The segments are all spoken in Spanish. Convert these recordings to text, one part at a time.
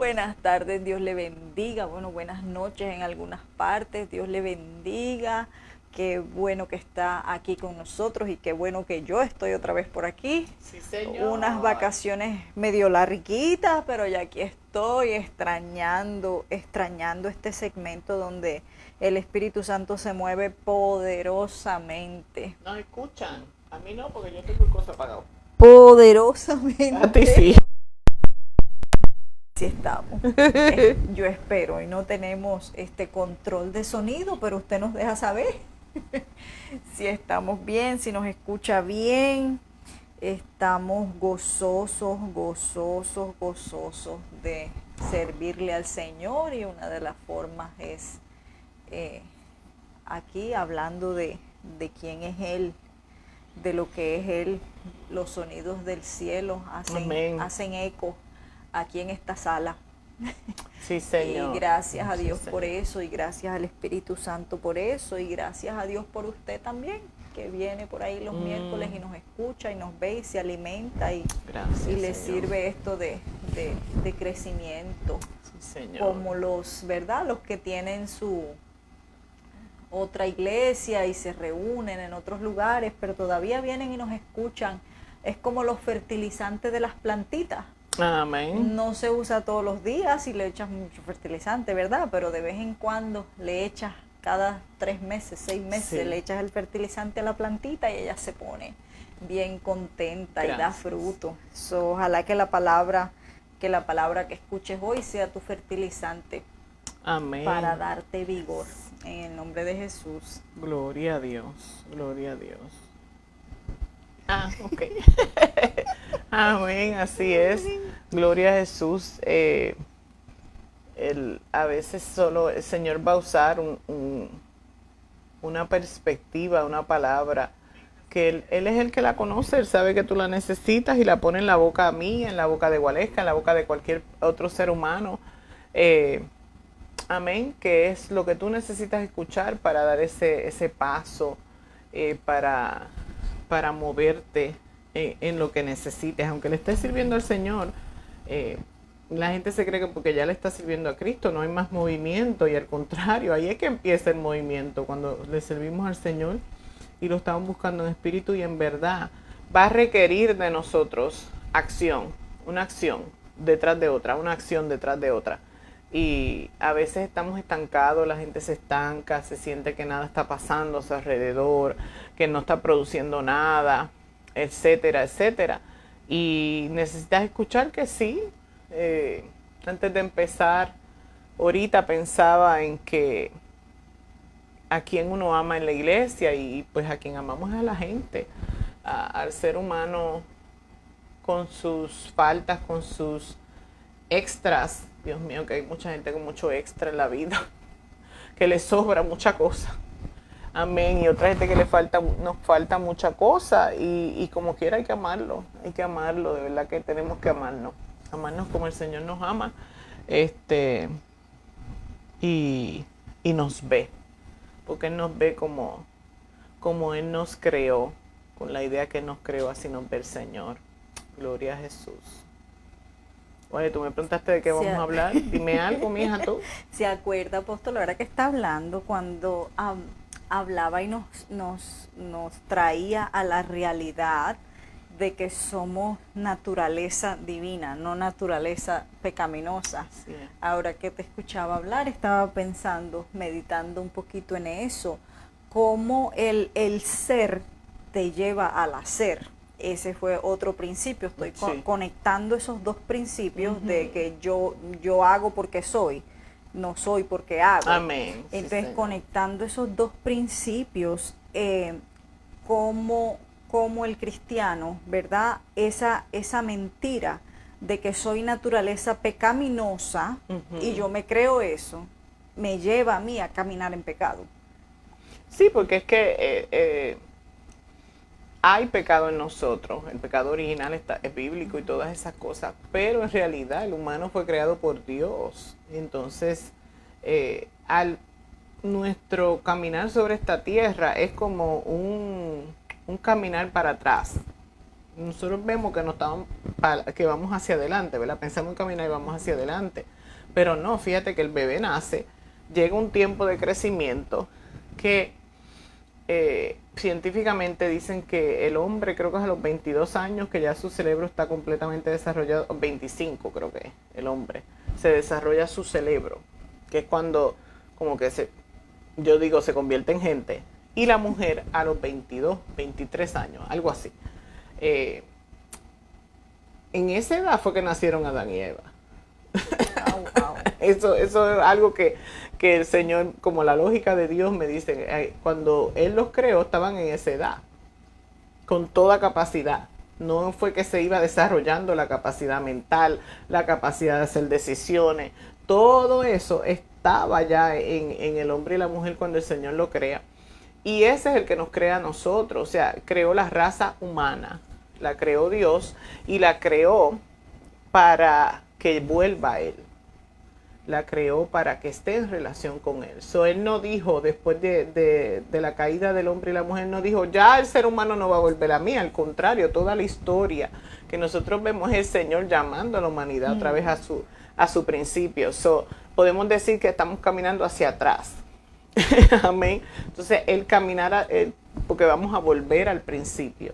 Buenas tardes, Dios le bendiga. Bueno, buenas noches en algunas partes, Dios le bendiga. Qué bueno que está aquí con nosotros y qué bueno que yo estoy otra vez por aquí. Sí, señor. Unas vacaciones medio larguitas, pero ya aquí estoy extrañando este segmento donde el Espíritu Santo se mueve poderosamente. Nos escuchan. A mí no, porque yo estoy por cosa apagado. Poderosamente. A ti sí. Sí estamos. Yo espero y no tenemos este control de sonido, pero usted nos deja saber si estamos bien, si nos escucha bien. Estamos gozosos de servirle al Señor y una de las formas es eh, aquí hablando de quién es Él, de lo que es Él. Los sonidos del cielo hacen eco aquí en esta sala. Sí, Señor. Y gracias a Sí, Dios Señor. por eso, y gracias al Espíritu Santo por eso, y gracias a Dios por usted también, que viene por ahí los miércoles y nos escucha y nos ve y se alimenta y le Señor. sirve esto de crecimiento. Sí, Señor. Como los, ¿verdad? Los que tienen su otra iglesia y se reúnen en otros lugares, pero todavía vienen y nos escuchan. Es como los fertilizantes de las plantitas. Amén. No se usa todos los días y le echas mucho fertilizante, ¿verdad? Pero de vez en cuando le echas, cada 3 meses, 6 meses, Sí. le echas el fertilizante a la plantita y ella se pone bien contenta y da fruto. Ojalá que la palabra que escuches hoy sea tu fertilizante. Amén. Para darte vigor. En el nombre de Jesús. Gloria a Dios. Gloria a Dios. Ok. Amén, así es. Gloria a Jesús. A veces solo el Señor va a usar una perspectiva, una palabra, que él es el que la conoce, Él sabe que tú la necesitas y la pone en la boca mía, en la boca de Gualesca, en la boca de cualquier otro ser humano. Amén, que es lo que tú necesitas escuchar para dar ese paso, para moverte en lo que necesites. Aunque le estés sirviendo al Señor, la gente se cree que porque ya le está sirviendo a Cristo no hay más movimiento, y al contrario, ahí es que empieza el movimiento, cuando le servimos al Señor y lo estamos buscando en espíritu y en verdad. Va a requerir de nosotros una acción detrás de otra, una acción detrás de otra. Y a veces estamos estancados, la gente se estanca, se siente que nada está pasando a su alrededor, que no está produciendo nada, etcétera, etcétera. Y necesitas escuchar que sí. Antes de empezar, ahorita pensaba en que a quien uno ama en la iglesia, y pues a quien amamos es a la gente, al ser humano con sus faltas, con sus extras. Dios mío, que hay mucha gente con mucho extra en la vida, que le sobra mucha cosa. Amén. Y otra gente que nos falta mucha cosa, y como quiera hay que amarlo, de verdad que tenemos que amarnos como el Señor nos ama, y nos ve, porque Él nos ve como Él nos creó, con la idea que Él nos creó, así nos ve el Señor. Gloria a Jesús. Oye, tú me preguntaste de qué vamos a hablar. Dime algo, mija, tú. ¿Se acuerda, apóstol, ahora que está hablando, cuando hablaba y nos traía a la realidad de que somos naturaleza divina, no naturaleza pecaminosa? Sí. Ahora que te escuchaba hablar, estaba pensando, meditando un poquito en eso, cómo el ser te lleva al hacer. Ese fue otro principio. Estoy conectando esos dos principios de que yo hago porque soy, no soy porque hago. Amén. Entonces, sí, conectando esos dos principios, como el cristiano, ¿verdad? Esa mentira de que soy naturaleza pecaminosa y yo me creo eso, me lleva a mí a caminar en pecado. Sí, porque es que hay pecado en nosotros, el pecado original es bíblico y todas esas cosas, pero en realidad el humano fue creado por Dios. Entonces, al nuestro caminar sobre esta tierra es como un caminar para atrás. nosotros vemos que, no estamos que vamos hacia adelante, ¿verdad? Pensamos en caminar y vamos hacia adelante. Pero no, fíjate que el bebé nace, llega un tiempo de crecimiento que científicamente dicen que el hombre, creo que es a los 22 años, que ya su cerebro está completamente desarrollado, 25 creo que es, el hombre, se desarrolla su cerebro, que es cuando como que yo digo, se convierte en gente. Y la mujer a los 22, 23 años, algo así. En esa edad fue que nacieron Adán y Eva. Wow. Eso es algo que el Señor, como la lógica de Dios me dice, cuando Él los creó estaban en esa edad, con toda capacidad. No fue que se iba desarrollando la capacidad mental, la capacidad de hacer decisiones. Todo eso estaba ya en el hombre y la mujer cuando el Señor lo crea. Y ese es el que nos crea a nosotros. O sea, creó la raza humana, la creó Dios y la creó para que vuelva a Él. La creó para que esté en relación con Él. Él no dijo, después de la caída del hombre y la mujer, no dijo, ya el ser humano no va a volver a mí. Al contrario, toda la historia que nosotros vemos es el Señor llamando a la humanidad otra vez a su principio. Podemos decir que estamos caminando hacia atrás. Amén. Entonces, el caminar, porque vamos a volver al principio,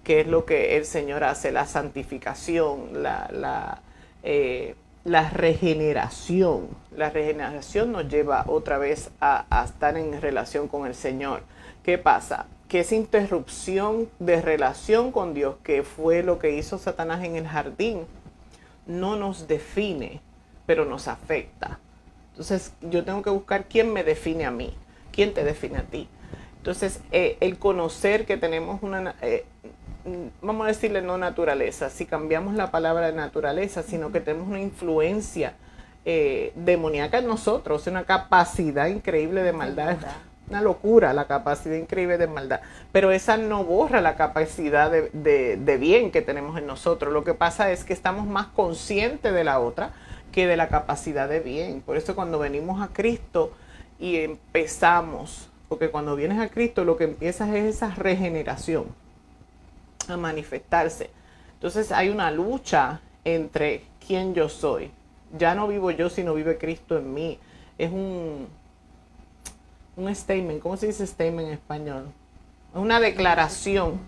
que es lo que el Señor hace, la santificación, la regeneración. La regeneración nos lleva otra vez a estar en relación con el Señor. ¿Qué pasa? Que esa interrupción de relación con Dios, que fue lo que hizo Satanás en el jardín, no nos define, pero nos afecta. Entonces yo tengo que buscar quién me define a mí, quién te define a ti. Entonces el conocer que tenemos una, vamos a decirle no naturaleza, si cambiamos la palabra de naturaleza, sino que tenemos una influencia demoníaca en nosotros, una capacidad increíble de maldad. Una locura la capacidad increíble de maldad, pero esa no borra la capacidad de bien que tenemos en nosotros. Lo que pasa es que estamos más conscientes de la otra que de la capacidad de bien. Por eso cuando venimos a Cristo y empezamos, porque cuando vienes a Cristo lo que empiezas es esa regeneración a manifestarse. Entonces hay una lucha entre quién yo soy. Ya no vivo yo, sino vive Cristo en mí. Es un statement. ¿Cómo se dice statement en español? Es una declaración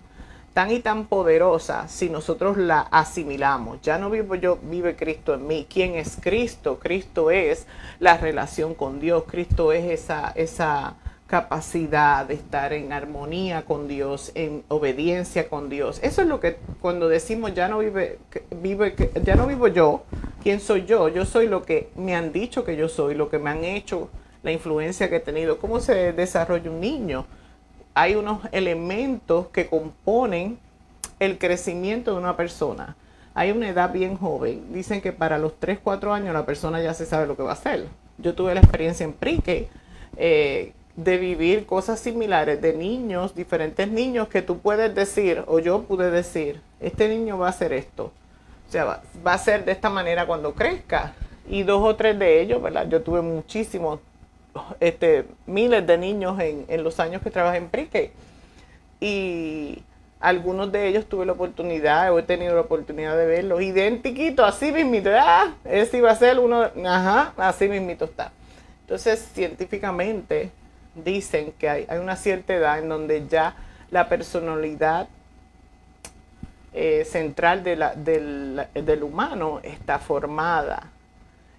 tan y tan poderosa si nosotros la asimilamos. Ya no vivo yo, vive Cristo en mí. ¿Quién es Cristo? Cristo es la relación con Dios. Cristo es esa capacidad de estar en armonía con Dios, en obediencia con Dios. Eso es lo que cuando decimos ya no vivo yo. ¿Quién soy yo? Yo soy lo que me han dicho que yo soy, lo que me han hecho, la influencia que he tenido. ¿Cómo se desarrolla un niño? Hay unos elementos que componen el crecimiento de una persona. Hay una edad bien joven. Dicen que para los 3, 4 años la persona ya se sabe lo que va a hacer. Yo tuve la experiencia en Prique de vivir cosas similares de niños, diferentes niños que tú puedes decir, o yo pude decir, este niño va a hacer esto. O sea, va a ser de esta manera cuando crezca. Y 2 o 3 de ellos, ¿verdad? Yo tuve muchísimos, miles de niños en los años que trabajé en Prique. Y algunos de ellos tuve la oportunidad, o he tenido la oportunidad de verlos, idéntiquito, así mismito. Ese iba a ser uno, así mismito está. Entonces, científicamente dicen que hay una cierta edad en donde ya la personalidad central del humano está formada.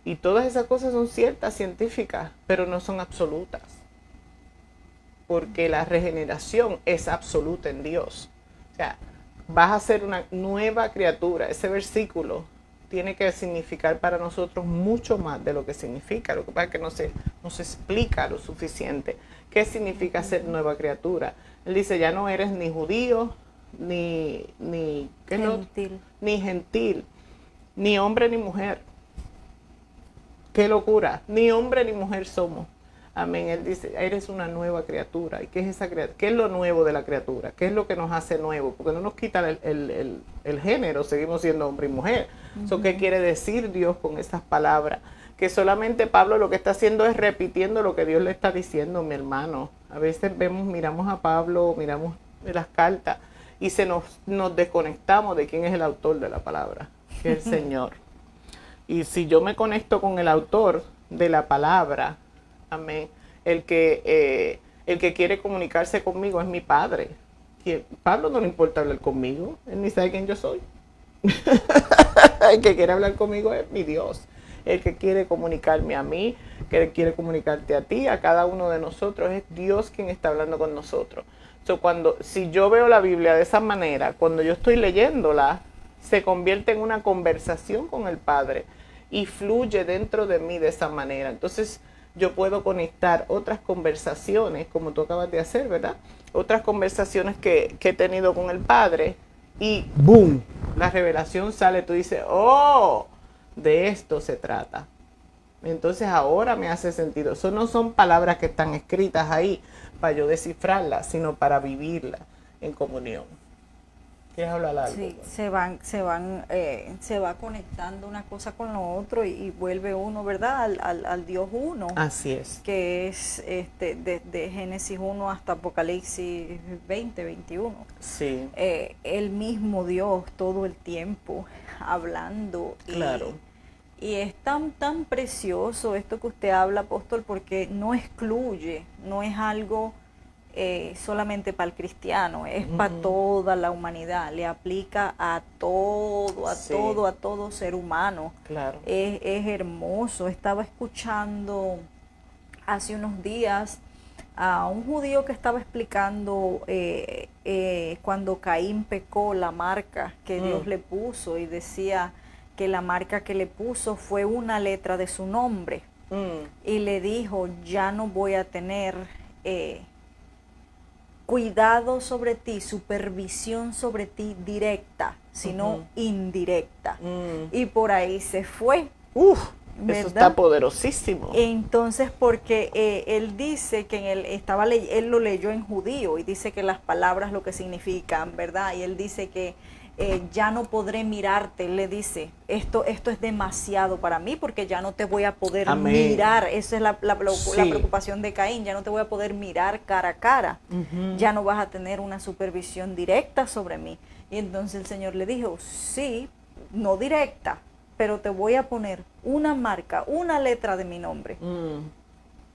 Y todas esas cosas son ciertas científicas, pero no son absolutas. Porque la regeneración es absoluta en Dios. O sea, vas a ser una nueva criatura. Ese versículo tiene que significar para nosotros mucho más de lo que significa. Lo que pasa es que no se explica lo suficiente. ¿Qué significa ser nueva criatura? Él dice, ya no eres ni judío, ni gentil, ni hombre ni mujer. ¡Qué locura! Ni hombre ni mujer somos. Amén. Él dice, eres una nueva criatura. ¿Y qué es esa criatura? ¿Qué es lo nuevo de la criatura? ¿Qué es lo que nos hace nuevo? Porque no nos quita el género, seguimos siendo hombre y mujer. ¿Eso qué quiere decir Dios con estas palabras? Que solamente Pablo lo que está haciendo es repitiendo lo que Dios le está diciendo, mi hermano. A veces miramos a Pablo, miramos las cartas y nos desconectamos de quién es el autor de la palabra, que es el Señor. Y si yo me conecto con el autor de la palabra, amén, el que quiere comunicarse conmigo es mi Padre. Y Pablo no le importa hablar conmigo, él ni sabe quién yo soy. El que quiere hablar conmigo es mi Dios. El que quiere comunicarme a mí, que quiere comunicarte a ti, a cada uno de nosotros, es Dios quien está hablando con nosotros. Si yo veo la Biblia de esa manera, cuando yo estoy leyéndola, se convierte en una conversación con el Padre y fluye dentro de mí de esa manera. Entonces yo puedo conectar otras conversaciones, como tú acabas de hacer, ¿verdad? Otras conversaciones que he tenido con el Padre y ¡boom! La revelación sale, tú dices, ¡oh! De esto se trata. Entonces ahora me hace sentido. Eso no son palabras que están escritas ahí para yo descifrarlas, sino para vivirlas en comunión. ¿Quieres hablar algo? Sí, se va conectando una cosa con lo otro y vuelve uno, ¿verdad? Al Dios uno. Así es. Que es de Génesis 1 hasta Apocalipsis 20, 21. Sí. El mismo Dios todo el tiempo hablando. Claro. Y es tan precioso esto que usted habla, apóstol, porque no excluye, no es algo solamente para el cristiano, es para toda la humanidad, le aplica a todo, a todo ser humano. Claro. Es hermoso. Estaba escuchando hace unos días a un judío que estaba explicando cuando Caín pecó, la marca que Dios le puso, y decía que la marca que le puso fue una letra de su nombre. Y le dijo, ya no voy a tener cuidado sobre ti, supervisión sobre ti directa, sino indirecta. Y por ahí se fue. ¿Verdad? Eso está poderosísimo. Entonces, porque él dice que él lo leyó en judío y dice que las palabras lo que significan, ¿verdad? Y él dice que ya no podré mirarte, él le dice, esto es demasiado para mí porque ya no te voy a poder mirar. Esa es la preocupación de Caín, ya no te voy a poder mirar cara a cara, ya no vas a tener una supervisión directa sobre mí. Y entonces el Señor le dijo, sí, no directa, pero te voy a poner una marca, una letra de mi nombre,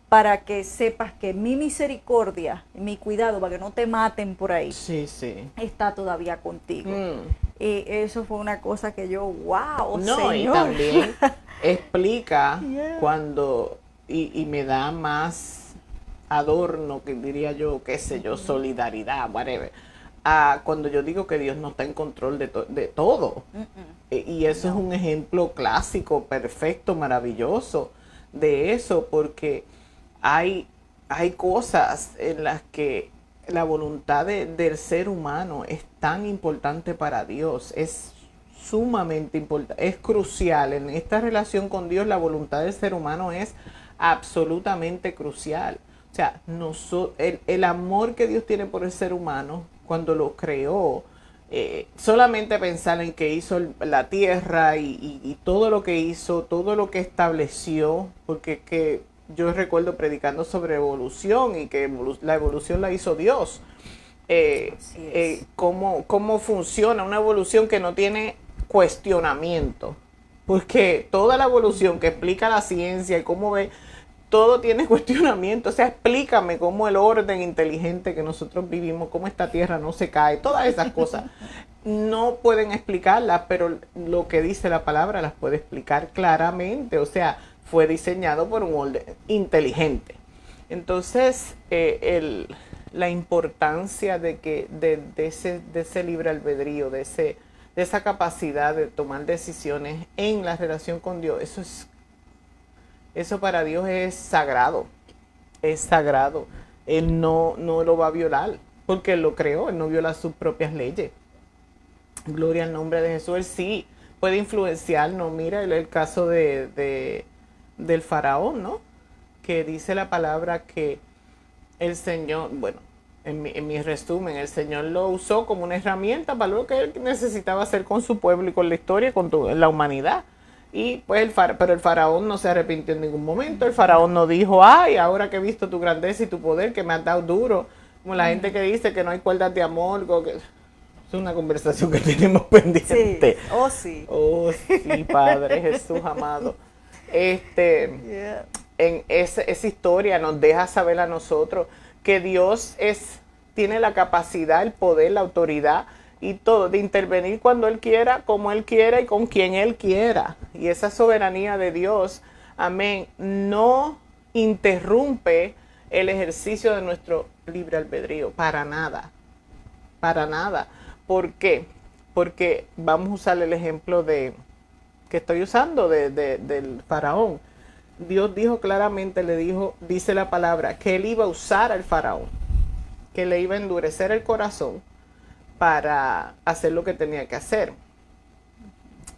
para que sepas que mi misericordia, mi cuidado, para que no te maten por ahí, está todavía contigo. Y eso fue una cosa que yo, wow, no, Señor. Y también explica cuando, y me da más adorno, que diría yo, qué sé yo, solidaridad, whatever, cuando yo digo que Dios no está en control de todo. Y eso es un ejemplo clásico, perfecto, maravilloso de eso, porque hay cosas en las que la voluntad del ser humano es tan importante para Dios, es sumamente importante, es crucial. En esta relación con Dios, la voluntad del ser humano es absolutamente crucial. O sea, el amor que Dios tiene por el ser humano, cuando lo creó, solamente pensar en que hizo la tierra y todo lo que hizo, todo lo que estableció, porque yo recuerdo predicando sobre evolución y que la evolución la hizo Dios. Cómo funciona una evolución que no tiene cuestionamiento, porque toda la evolución que explica la ciencia y cómo ve, todo tiene cuestionamiento. O sea, explícame cómo el orden inteligente que nosotros vivimos, cómo esta tierra no se cae, todas esas cosas no pueden explicarlas, pero lo que dice la palabra las puede explicar claramente. O sea, fue diseñado por un orden inteligente. Entonces, la importancia de ese libre albedrío, de esa capacidad de tomar decisiones en la relación con Dios, eso para Dios es sagrado. Es sagrado. Él no lo va a violar, porque Él lo creó, Él no viola sus propias leyes. Gloria al nombre de Jesús. Él sí puede influenciarnos. Mira el caso del faraón, ¿no? Que dice la palabra que el Señor, bueno, en mi resumen, el Señor lo usó como una herramienta para lo que Él necesitaba hacer con su pueblo y con la historia, con la humanidad. Y pues pero el faraón no se arrepintió en ningún momento. El faraón no dijo, ay, ahora que he visto tu grandeza y tu poder, que me has dado duro. Como la gente que dice que no hay cuerdas de amor. Es una conversación que tenemos pendiente. Sí, oh sí. Oh, sí, Padre Jesús amado. Yeah. En esa historia nos deja saber a nosotros que Dios tiene la capacidad, el poder, la autoridad y todo, de intervenir cuando Él quiera, como Él quiera y con quien Él quiera. Y esa soberanía de Dios, amén, no interrumpe el ejercicio de nuestro libre albedrío, para nada, para nada. ¿Por qué? Porque vamos a usar el ejemplo que estoy usando del faraón. Dios dijo claramente, dice la palabra, que Él iba a usar al faraón, que le iba a endurecer el corazón para hacer lo que tenía que hacer.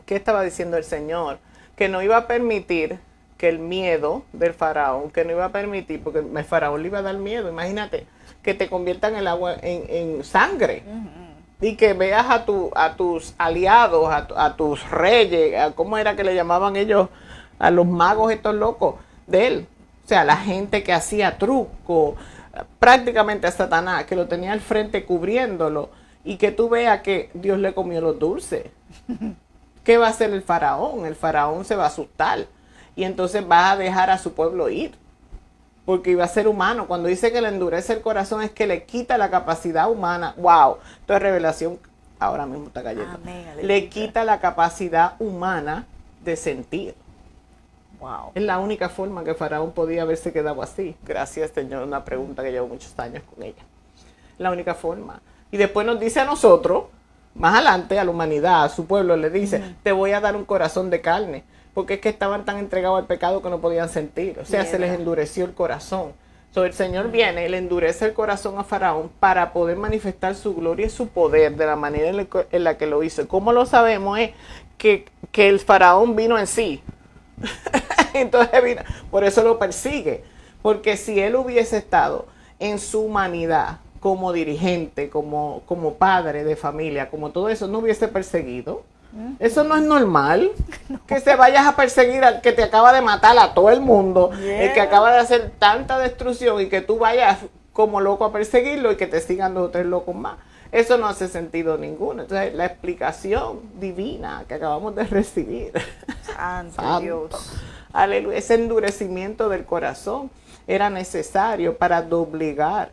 ¿Qué estaba diciendo el Señor? Que no iba a permitir que el miedo del faraón, que no iba a permitir, porque el faraón le iba a dar miedo, imagínate, que te conviertan el agua en sangre. Y que veas a tus aliados, a tus reyes, ¿cómo era que le llamaban ellos? A los magos estos locos de él. O sea, la gente que hacía truco, prácticamente a Satanás, que lo tenía al frente cubriéndolo, y que tú veas que Dios le comió los dulces. ¿Qué va a hacer el faraón? El faraón se va a asustar. Y entonces va a dejar a su pueblo ir. Porque iba a ser humano. Cuando dice que le endurece el corazón es que le quita la capacidad humana. ¡Wow! Esto es revelación. Ahora mismo está cayendo. Amén, le quita la capacidad humana de sentir. Wow. Es la única forma que Faraón podía haberse quedado así. Gracias, Señor. Una pregunta que llevo muchos años con ella. La única forma. Y después nos dice a nosotros, más adelante, a la humanidad, a su pueblo, le dice, te voy a dar un corazón de carne. Porque es que estaban tan entregados al pecado que no podían sentir. O sea, se les endureció el corazón. El Señor viene, le endurece el corazón a Faraón para poder manifestar su gloria y su poder de la manera en la que lo hizo. ¿Cómo lo sabemos? Es que el Faraón vino en sí. Entonces vino, por eso lo persigue. Porque si él hubiese estado en su humanidad, como dirigente, como padre de familia, como todo eso, no hubiese perseguido. Eso no es normal. No. Que se vayas a perseguir al que te acaba de matar a todo el mundo, el que acaba de hacer tanta destrucción y que tú vayas como loco a perseguirlo y que te sigan 2 o 3 locos más. Eso no hace sentido ninguno. Entonces, la explicación divina que acabamos de recibir. Santo Dios. Aleluya. Ese endurecimiento del corazón era necesario para doblegar,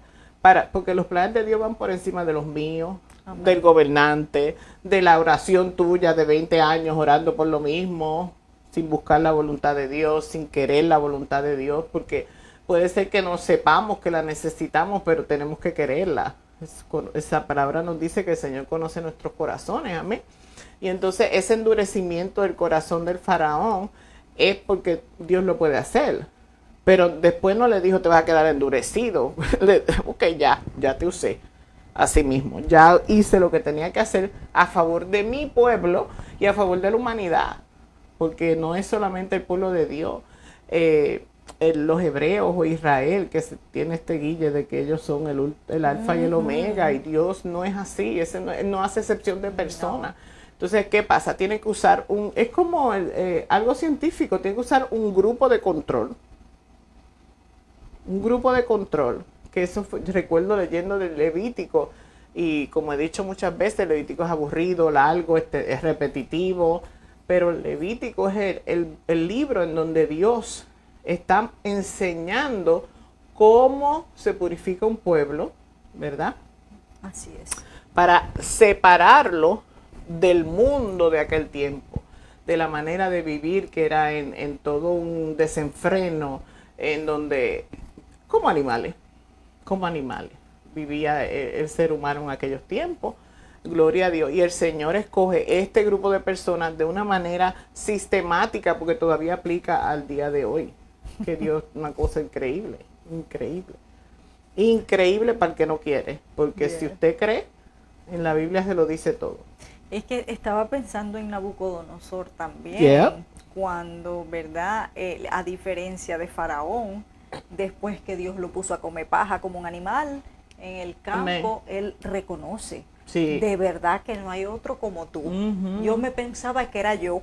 porque los planes de Dios van por encima de los míos. Amén. Del gobernante, de la oración tuya de 20 años orando por lo mismo, sin buscar la voluntad de Dios, sin querer la voluntad de Dios, porque puede ser que no sepamos que la necesitamos, pero tenemos que quererla. Esa palabra nos dice que el Señor conoce nuestros corazones, amén. Y entonces ese endurecimiento del corazón del faraón es porque Dios lo puede hacer. Pero después no le dijo, te vas a quedar endurecido. Ok, ya te usé. Así mismo, ya hice lo que tenía que hacer a favor de mi pueblo y a favor de la humanidad, porque no es solamente el pueblo de Dios, los hebreos o Israel, que tiene este guille de que ellos son el alfa y el omega, y Dios no es así, Él no hace excepción de personas. No. Entonces, ¿qué pasa? Tiene que usar es como algo científico, tiene que usar un grupo de control. Un grupo de control. Que eso recuerdo leyendo del Levítico, y como he dicho muchas veces, el Levítico es aburrido, largo, es repetitivo, pero el Levítico es el libro en donde Dios está enseñando cómo se purifica un pueblo, ¿verdad? Así es. Para separarlo del mundo de aquel tiempo, de la manera de vivir que era en todo un desenfreno, en donde, como animales vivía el ser humano en aquellos tiempos. Gloria a Dios. Y el Señor escoge este grupo de personas de una manera sistemática, porque todavía aplica al día de hoy. Que Dios, una cosa increíble para el que no quiere, porque si usted cree, en la Biblia se lo dice todo. Es que estaba pensando en Nabucodonosor también, cuando, ¿verdad? A diferencia de Faraón, después que Dios lo puso a comer paja como un animal en el campo, él reconoce de verdad que no hay otro como tú. Yo me pensaba que era yo.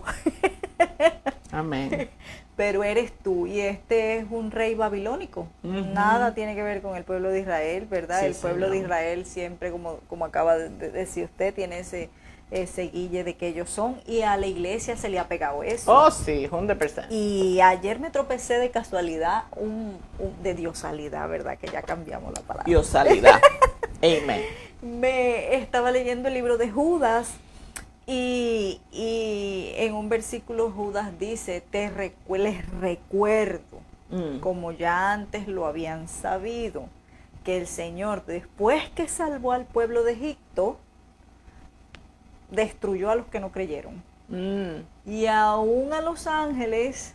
Amén. Pero eres tú, y este es un rey babilónico. Nada tiene que ver con el pueblo de Israel, ¿verdad? Sí, el pueblo de Señor. Israel siempre, como acaba de decir usted, tiene ese guille de que ellos son, y a la iglesia se le ha pegado eso. Oh, sí, 100%. Y ayer me tropecé de casualidad, de diosalidad, ¿verdad? Que ya cambiamos la palabra. Diosalidad. Amén. Me estaba leyendo el libro de Judas, y en un versículo Judas dice, les recuerdo, como ya antes lo habían sabido, que el Señor, después que salvó al pueblo de Egipto, destruyó a los que no creyeron. Y aún a los ángeles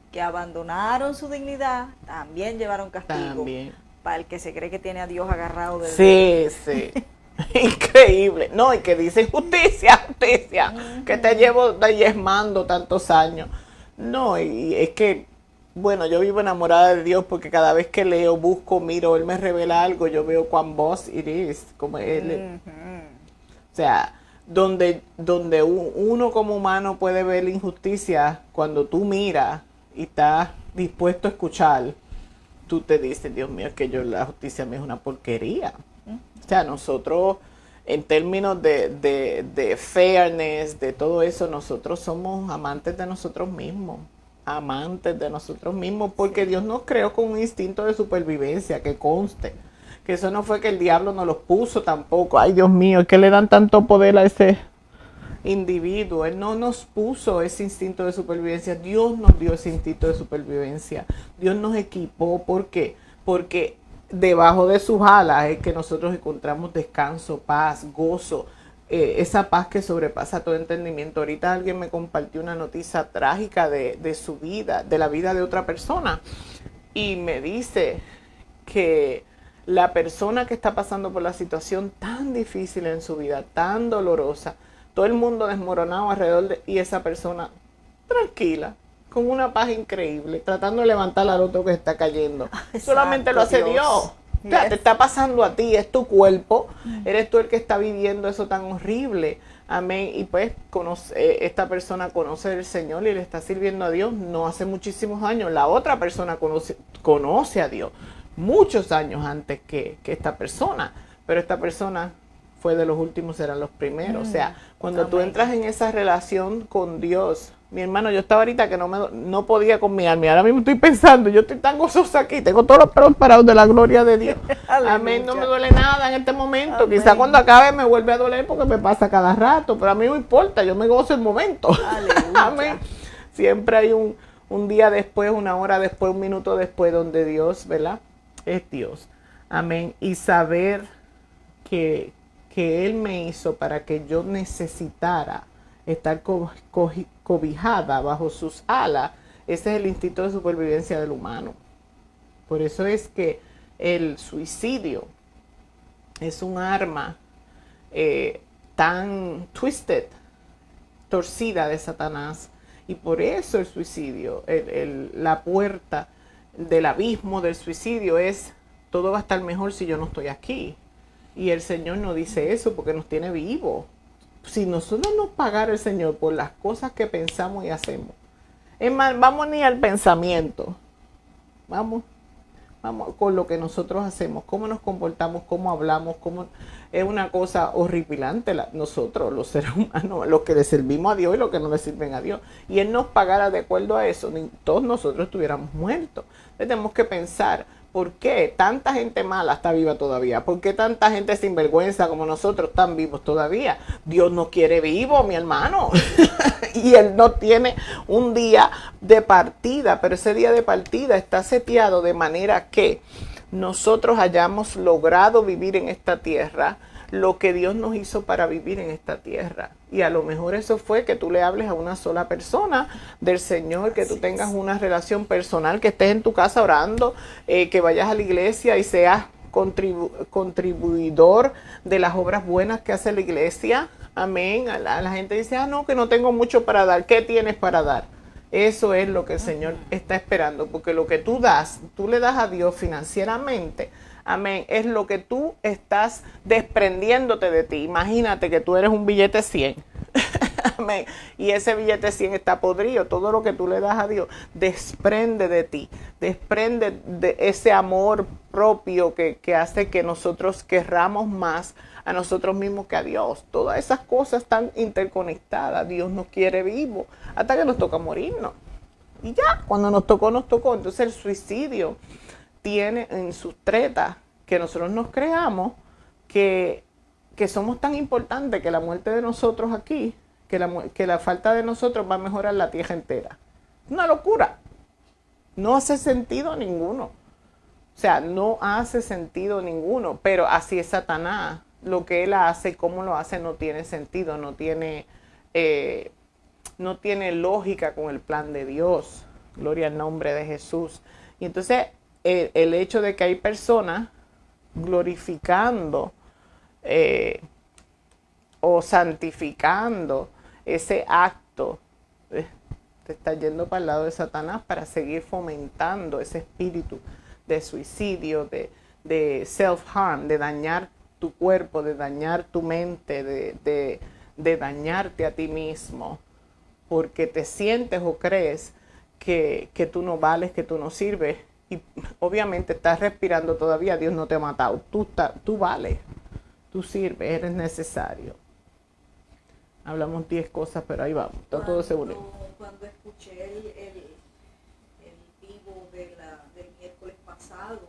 que abandonaron su dignidad, también llevaron castigo. También. Para el que se cree que tiene a Dios agarrado del Sí, sí. Increíble. No, y que dice justicia, justicia, que te llevo diezmando tantos años. No, y es que, bueno, yo vivo enamorada de Dios porque cada vez que leo, busco, miro, Él me revela algo, yo veo cuán boss it is, como Él. O sea, donde uno como humano puede ver la injusticia, cuando tú miras y estás dispuesto a escuchar, tú te dices, Dios mío, es que la justicia me es una porquería. O sea, nosotros, en términos de fairness, de todo eso, nosotros somos amantes de nosotros mismos. Amantes de nosotros mismos, porque Dios nos creó con un instinto de supervivencia, que conste. Que eso no fue que el diablo nos los puso tampoco. Ay, Dios mío, es que le dan tanto poder a ese individuo. Él no nos puso ese instinto de supervivencia. Dios nos dio ese instinto de supervivencia. Dios nos equipó. ¿Por qué? Porque debajo de sus alas es que nosotros encontramos descanso, paz, gozo, esa paz que sobrepasa todo entendimiento. Ahorita alguien me compartió una noticia trágica de su vida, de la vida de otra persona, y me dice que la persona que está pasando por la situación tan difícil en su vida, tan dolorosa, todo el mundo desmoronado alrededor y esa persona tranquila, con una paz increíble, tratando de levantar al otro que está cayendo. Exacto, solamente lo hace Dios. O sea, te está pasando a ti, es tu cuerpo, eres tú el que está viviendo eso tan horrible. Amén. Y pues esta persona conoce al Señor y le está sirviendo a Dios no hace muchísimos años. La otra persona conoce a Dios muchos años antes que esta persona, pero esta persona fue de los últimos, eran los primeros. O sea, cuando tú entras en esa relación con Dios, mi hermano, yo estaba ahorita que no podía con mi alma, y ahora mismo estoy pensando, yo estoy tan gozosa aquí, tengo todos los pelos parados de la gloria de Dios. Amén, no me duele nada en este momento. Amén. Quizá cuando acabe me vuelve a doler porque me pasa cada rato, pero a mí no importa, yo me gozo el momento. Amén. Siempre hay un día después, una hora después, un minuto después, donde Dios, ¿verdad? Es Dios. Amén. Y saber que Él me hizo para que yo necesitara estar cobijada bajo sus alas, ese es el instinto de supervivencia del humano. Por eso es que el suicidio es un arma tan torcida de Satanás, y por eso el suicidio, la puerta del abismo del suicidio es: todo va a estar mejor si yo no estoy aquí. Y el Señor nos dice eso porque nos tiene vivos. Si nosotros nos pagara el Señor por las cosas que pensamos y hacemos, es más, vamos ni al pensamiento, vamos con lo que nosotros hacemos, cómo nos comportamos, cómo hablamos, es una cosa horripilante. Nosotros, los seres humanos, los que le servimos a Dios y los que no le sirven a Dios, y Él nos pagara de acuerdo a eso, todos nosotros estuviéramos muertos. Entonces tenemos que pensar: ¿por qué tanta gente mala está viva todavía? ¿Por qué tanta gente sinvergüenza como nosotros están vivos todavía? Dios nos quiere vivos, mi hermano. Y Él no tiene un día de partida, pero ese día de partida está seteado de manera que nosotros hayamos logrado vivir en esta tierra lo que Dios nos hizo para vivir en esta tierra. Y a lo mejor eso fue que tú le hables a una sola persona del Señor, que tú tengas una relación personal, que estés en tu casa orando, que vayas a la iglesia y seas contribuidor de las obras buenas que hace la iglesia. Amén. La gente dice: no, que no tengo mucho para dar. ¿Qué tienes para dar? Eso es lo que el Señor está esperando, porque lo que tú das, tú le das a Dios financieramente. Amén. Es lo que tú estás desprendiéndote de ti. Imagínate que tú eres un billete 100 Amén. Y ese billete 100 está podrido. Todo lo que tú le das a Dios desprende de ti, desprende de ese amor propio que hace que nosotros querramos más a nosotros mismos que a Dios. Todas esas cosas están interconectadas. Dios nos quiere vivos hasta que nos toca morirnos. Y ya, cuando nos tocó, nos tocó. Entonces el suicidio tiene en sus tretas que nosotros nos creamos que somos tan importantes que la muerte de nosotros aquí, que la falta de nosotros va a mejorar la tierra entera. Una locura. No hace sentido ninguno. O sea, no hace sentido ninguno. Pero así es Satanás. Lo que él hace, cómo lo hace, no tiene sentido, no tiene lógica con el plan de Dios. Gloria al nombre de Jesús. Y entonces el hecho de que hay personas glorificando o santificando ese acto, te está yendo para el lado de Satanás para seguir fomentando ese espíritu de suicidio, de self-harm, de dañar tu cuerpo, de dañar tu mente, de dañarte a ti mismo, porque te sientes o crees que tú no vales, que tú no sirves, y obviamente estás respirando todavía, Dios no te ha matado, tú vales, tú sirves, eres necesario. Hablamos 10 cosas, pero ahí vamos, está todo seguro. Cuando escuché el vivo del miércoles pasado,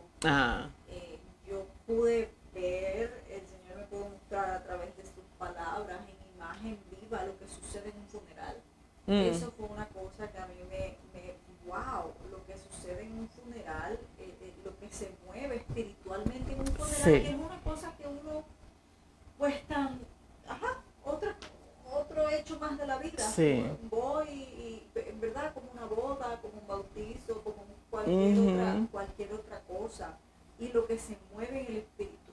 yo pude ver, el Señor me pudo mostrar a través de sus palabras, en imagen viva, lo que sucede en un funeral. Eso fue una cosa que a mí wow, lo que sucede en un funeral, lo que se mueve espiritualmente en un funeral, sí. Que es una cosa que uno, pues tan, otro hecho más de la vida. Sí. Voy y, en verdad, como una boda, como un bautizo, como cualquier otra cosa. Y lo que se mueve en el espíritu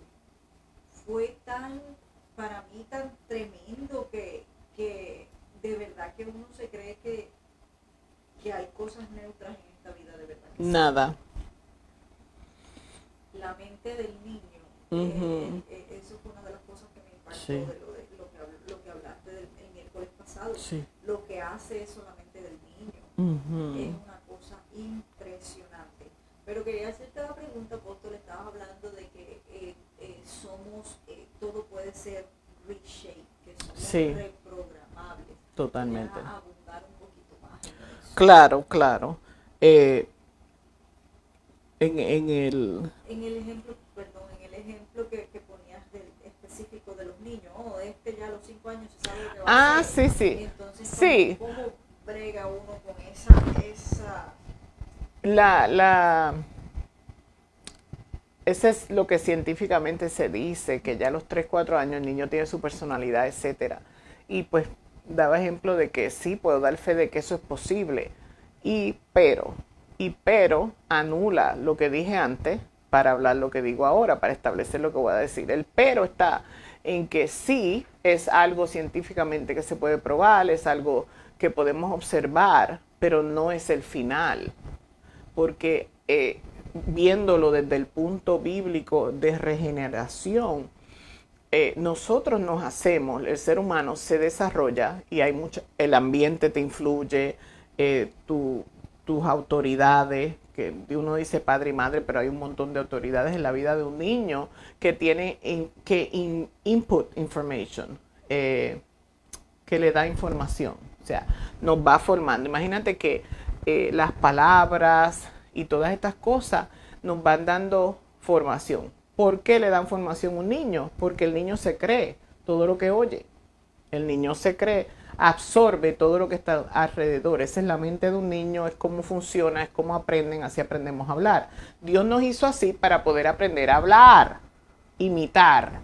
fue para mí tan tremendo que de verdad que uno se cree que hay cosas neutras en esta vida, de verdad. Nada. La mente del niño, eso fue una de las cosas que me impactó, sí. de lo que hablaste el miércoles pasado. Sí. Lo que hace eso la mente del niño es una cosa impresionante. Pero quería hacerte la pregunta, Apóstol, estabas hablando de que todo puede ser reshape, que somos reprogramables. Totalmente. Abundar un poquito más en eso. Claro. En el ejemplo que ponías específico de los niños, ya a los 5 años se sabe que va a ser. Sí. Entonces, ¿cómo brega uno con esa Eso es lo que científicamente se dice, que ya a los 3, 4 años el niño tiene su personalidad, etcétera. Y pues daba ejemplo de que sí, puedo dar fe de que eso es posible. Pero anula lo que dije antes para hablar lo que digo ahora, para establecer lo que voy a decir. El pero está en que sí es algo científicamente que se puede probar, es algo que podemos observar, pero no es el final. Porque viéndolo desde el punto bíblico de regeneración, nosotros nos hacemos, el ser humano se desarrolla y hay el ambiente te influye, tus autoridades, que uno dice padre y madre, pero hay un montón de autoridades en la vida de un niño que tiene input information, que le da información, o sea, nos va formando. Imagínate que las palabras y todas estas cosas nos van dando formación. ¿Por qué le dan formación a un niño? Porque el niño se cree todo lo que oye. El niño se cree, absorbe todo lo que está alrededor. Esa es la mente de un niño, es cómo funciona, es cómo aprenden, así aprendemos a hablar. Dios nos hizo así para poder aprender a hablar, imitar,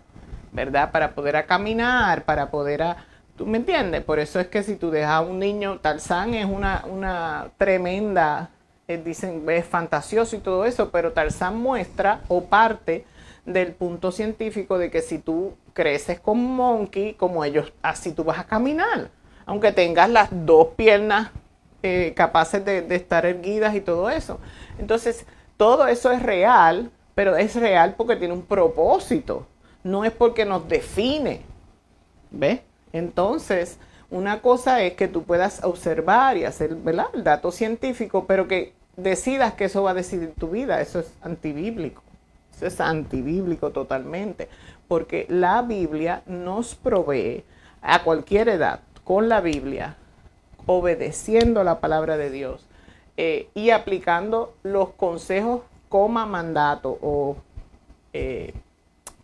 ¿verdad? Para poder caminar, para poder ¿tú me entiendes? Por eso es que si tú dejas a un niño, Tarzán es una tremenda, dicen, es fantasioso y todo eso, pero Tarzán muestra o parte del punto científico de que si tú creces como un monkey, como ellos, así tú vas a caminar, aunque tengas las 2 piernas capaces de estar erguidas y todo eso. Entonces, todo eso es real, pero es real porque tiene un propósito, no es porque nos define, ¿ves? Entonces, una cosa es que tú puedas observar y hacer, ¿verdad?, el dato científico, pero que decidas que eso va a decidir tu vida. Eso es antibíblico. Eso es antibíblico totalmente. Porque la Biblia nos provee a cualquier edad, con la Biblia, obedeciendo la palabra de Dios y aplicando los consejos coma mandato o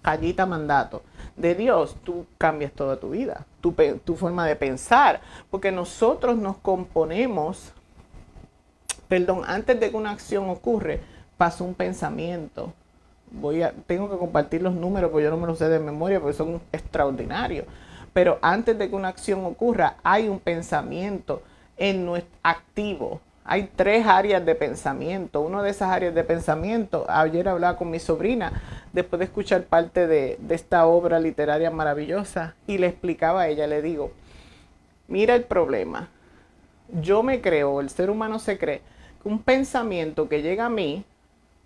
callita mandato de Dios, tú cambias toda tu vida, tu forma de pensar, porque nosotros nos componemos, antes de que una acción ocurre, pasa un pensamiento. Tengo que compartir los números porque yo no me los sé de memoria porque son extraordinarios. Pero antes de que una acción ocurra, hay un pensamiento en nuestro activo. Hay 3 áreas de pensamiento. Una de esas áreas de pensamiento, ayer hablaba con mi sobrina, después de escuchar parte de esta obra literaria maravillosa, y le explicaba a ella, le digo, mira el problema. Yo me creo, el ser humano se cree, que un pensamiento que llega a mí,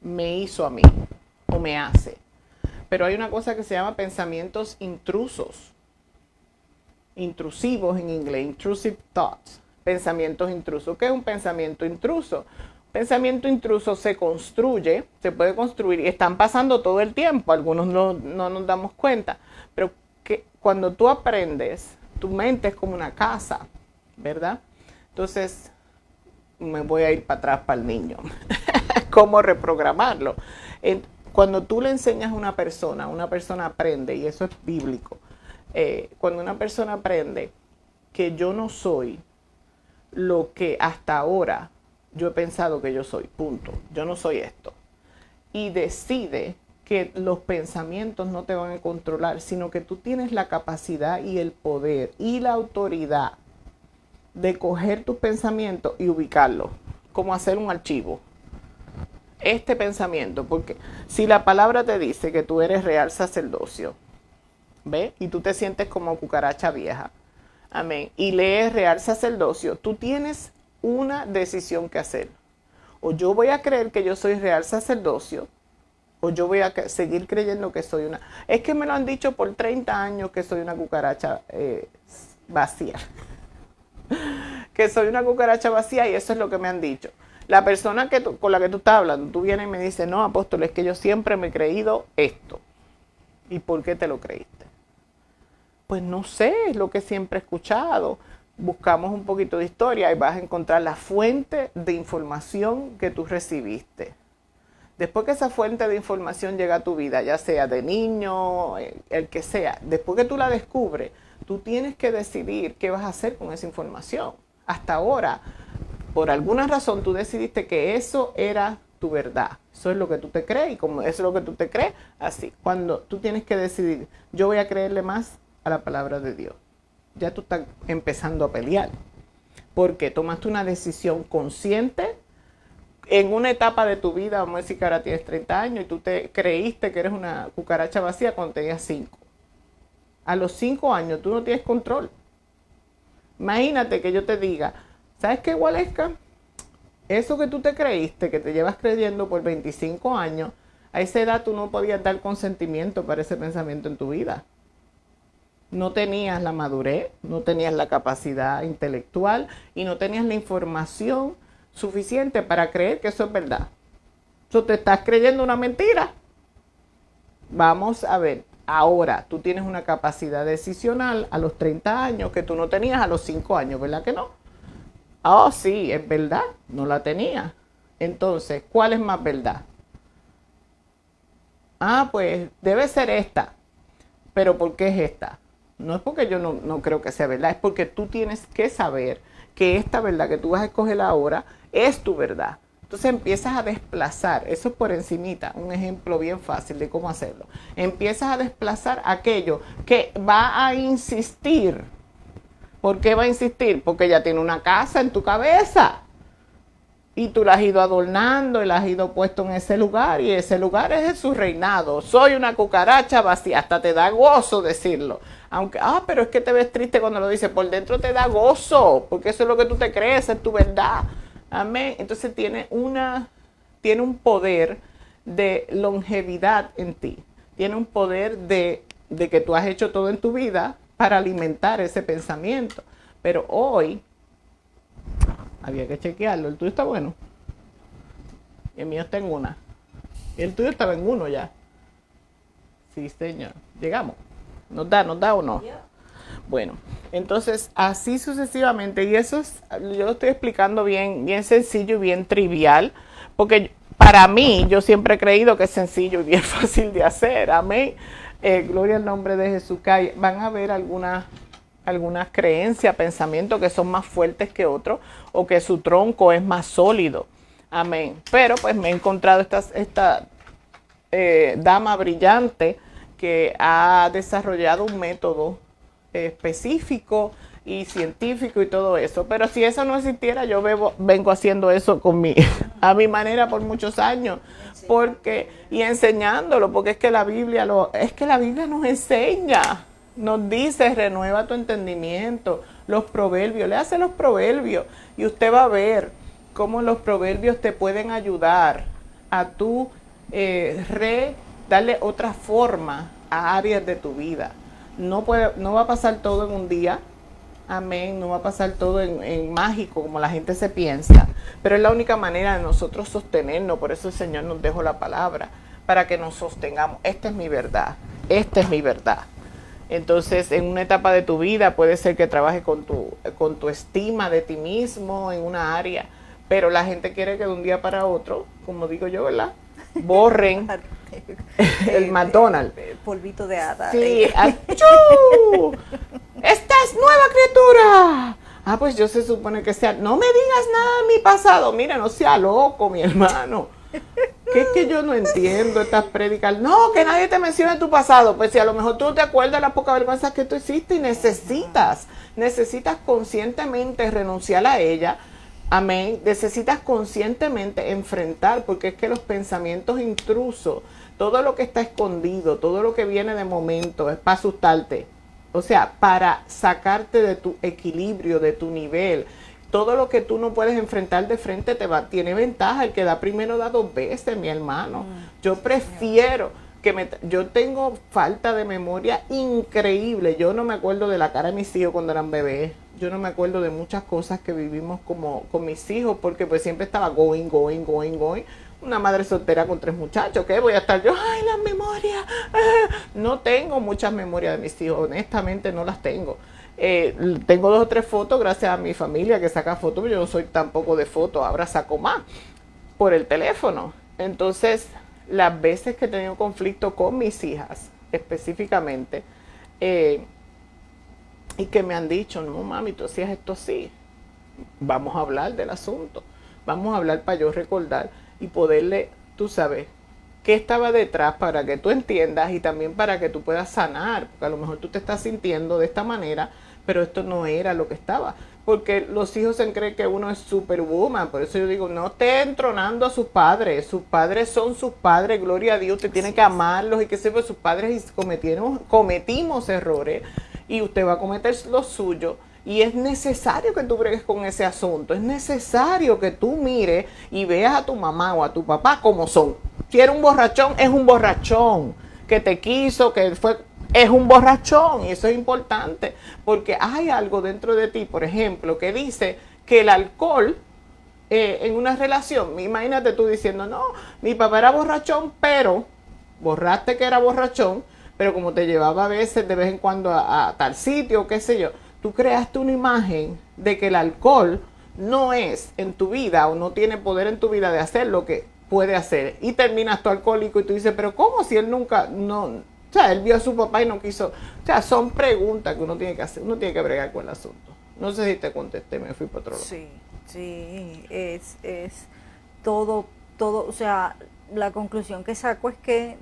me hizo a mí, o me hace. Pero hay una cosa que se llama pensamientos intrusivos en inglés, intrusive thoughts, pensamientos intrusos. ¿Qué es un pensamiento intruso? Pensamiento intruso se construye, se puede construir y están pasando todo el tiempo, algunos no nos damos cuenta, pero que cuando tú aprendes, tu mente es como una casa, ¿verdad? Entonces, me voy a ir para atrás para el niño. ¿Cómo reprogramarlo? Cuando tú le enseñas a una persona aprende, y eso es bíblico. Cuando una persona aprende que yo no soy lo que hasta ahora yo he pensado que yo soy, punto. Yo no soy esto. Y decide que los pensamientos no te van a controlar, sino que tú tienes la capacidad y el poder y la autoridad de coger tus pensamientos y ubicarlos, como hacer un archivo. Este pensamiento, porque si la palabra te dice que tú eres real sacerdocio, ¿ves? Y tú te sientes como cucaracha vieja, amén, y lees real sacerdocio, tú tienes una decisión que hacer. O yo voy a creer que yo soy real sacerdocio, o yo voy a seguir creyendo que soy una... Es que me lo han dicho por 30 años que soy una cucaracha vacía. Que soy una cucaracha vacía y eso es lo que me han dicho. La persona con la que tú estás hablando, tú vienes y me dices, no, apóstol, es que yo siempre me he creído esto. ¿Y por qué te lo creíste? Pues no sé, es lo que siempre he escuchado. Buscamos un poquito de historia y vas a encontrar la fuente de información que tú recibiste. Después que esa fuente de información llega a tu vida, ya sea de niño, el que sea, después que tú la descubres, tú tienes que decidir qué vas a hacer con esa información. Hasta ahora, por alguna razón, tú decidiste que eso era tu verdad. Eso es lo que tú te crees y como eso es lo que tú te crees, así. Cuando tú tienes que decidir, yo voy a creerle más a la palabra de Dios. Ya tú estás empezando a pelear. Porque tomaste una decisión consciente en una etapa de tu vida, vamos a decir que ahora tienes 30 años y tú te creíste que eres una cucaracha vacía cuando tenías 5. A los 5 años tú no tienes control. Imagínate que yo te diga, ¿sabes qué, Waleska? Eso que tú te creíste, que te llevas creyendo por 25 años, a esa edad tú no podías dar consentimiento para ese pensamiento en tu vida. No tenías la madurez, no tenías la capacidad intelectual y no tenías la información suficiente para creer que eso es verdad. Tú te estás creyendo una mentira. Vamos a ver, ahora tú tienes una capacidad decisional a los 30 años que tú no tenías a los 5 años, ¿verdad que no? Oh, sí, es verdad, no la tenía. Entonces, ¿cuál es más verdad? Ah, pues debe ser esta. ¿Pero por qué es esta? No es porque yo no creo que sea verdad, es porque tú tienes que saber que esta verdad que tú vas a escoger ahora es tu verdad. Entonces empiezas a desplazar, eso es por encimita, un ejemplo bien fácil de cómo hacerlo. Empiezas a desplazar aquello que va a insistir. ¿Por qué va a insistir? Porque ya tiene una casa en tu cabeza. Y tú la has ido adornando y la has ido puesto en ese lugar y ese lugar es su reinado. Soy una cucaracha vacía, hasta te da gozo decirlo. Aunque, pero es que te ves triste cuando lo dices, por dentro te da gozo, porque eso es lo que tú te crees, es tu verdad. Amén. Entonces tiene un poder de longevidad en ti. Tiene un poder de que tú has hecho todo en tu vida para alimentar ese pensamiento. Pero hoy había que chequearlo. El tuyo está bueno. Y el mío está en una. Y el tuyo estaba en uno ya. Sí, señor. Llegamos. ¿Nos da o no? Bueno, entonces así sucesivamente. Y eso es, yo lo estoy explicando bien, bien sencillo y bien trivial. Porque para mí, yo siempre he creído que es sencillo y bien fácil de hacer. Amén. Gloria al nombre de Jesús. Van a haber algunas creencias, pensamientos que son más fuertes que otros o que su tronco es más sólido. Amén. Pero pues me he encontrado esta dama brillante que ha desarrollado un método específico y científico y todo eso. Pero si eso no existiera, yo vengo haciendo eso a mi manera por muchos años. Y enseñándolo, porque es que la Biblia nos enseña. Nos dice, renueva tu entendimiento. Los proverbios, léase los proverbios y usted va a ver cómo los proverbios te pueden ayudar a tú darle otra forma a áreas de tu vida. No va a pasar todo en un día. Amén. No va a pasar todo en mágico como la gente se piensa. Pero es la única manera de nosotros sostenernos. Por eso el Señor nos dejó la palabra. Para que nos sostengamos. Esta es mi verdad. Esta es mi verdad. Entonces, en una etapa de tu vida puede ser que trabajes con tu estima de ti mismo en una área. Pero la gente quiere que de un día para otro, como digo yo, ¿verdad? Borren el McDonald's. Polvito de hada. Sí. ¡Achú! ¡Esta es nueva criatura! Ah, pues yo se supone que sea. No me digas nada de mi pasado. Mira, no sea loco, mi hermano. ¿Qué es que yo no entiendo estas prédicas? No, que nadie te mencione tu pasado. Pues si a lo mejor tú no te acuerdas de las pocas vergüenzas que tú hiciste y necesitas conscientemente renunciar a ella. Amén. Necesitas conscientemente enfrentar, porque es que los pensamientos intrusos, todo lo que está escondido, todo lo que viene de momento, es para asustarte. O sea, para sacarte de tu equilibrio, de tu nivel. Todo lo que tú no puedes enfrentar de frente tiene ventaja. El que da primero da dos veces, mi hermano. Yo prefiero yo tengo falta de memoria increíble. Yo no me acuerdo de la cara de mis hijos cuando eran bebés. Yo no me acuerdo de muchas cosas que vivimos con mis hijos, porque pues siempre estaba going. Una madre soltera con 3 muchachos, ¿qué? Voy a estar yo, ay, las memorias. No tengo muchas memorias de mis hijos, honestamente no las tengo. Tengo 2 o 3 fotos gracias a mi familia que saca fotos, pero yo no soy tampoco de fotos, ahora saco más por el teléfono. Entonces, las veces que he tenido conflicto con mis hijas, específicamente, y que me han dicho, no mami, tú hacías esto así, vamos a hablar del asunto, vamos a hablar para yo recordar y poderle, tú sabes, qué estaba detrás para que tú entiendas y también para que tú puedas sanar, porque a lo mejor tú te estás sintiendo de esta manera, pero esto no era lo que estaba, porque los hijos se creen que uno es superwoman. Por eso yo digo, no esté entronando a sus padres son sus padres, gloria a Dios, usted tiene que amarlos y que sepa, sus padres cometimos errores y usted va a cometer los suyos. Y es necesario que tú bregues con ese asunto, es necesario que tú mires y veas a tu mamá o a tu papá como son. Si era un borrachón, es un borrachón, que te quiso, es un borrachón, y eso es importante, porque hay algo dentro de ti, por ejemplo, que dice que el alcohol en una relación, imagínate tú diciendo, no, mi papá era borrachón, pero borraste que era borrachón, pero como te llevaba a veces, de vez en cuando a tal sitio, qué sé yo, tú creaste una imagen de que el alcohol no es en tu vida o no tiene poder en tu vida de hacer lo que puede hacer, y terminas tu alcohólico y tú dices, pero ¿cómo si él nunca, no, o sea, él vio a su papá y no quiso? O sea, son preguntas que uno tiene que hacer, uno tiene que bregar con el asunto. No sé si te contesté, me fui para otro lado. Sí, es todo, o sea, la conclusión que saco es que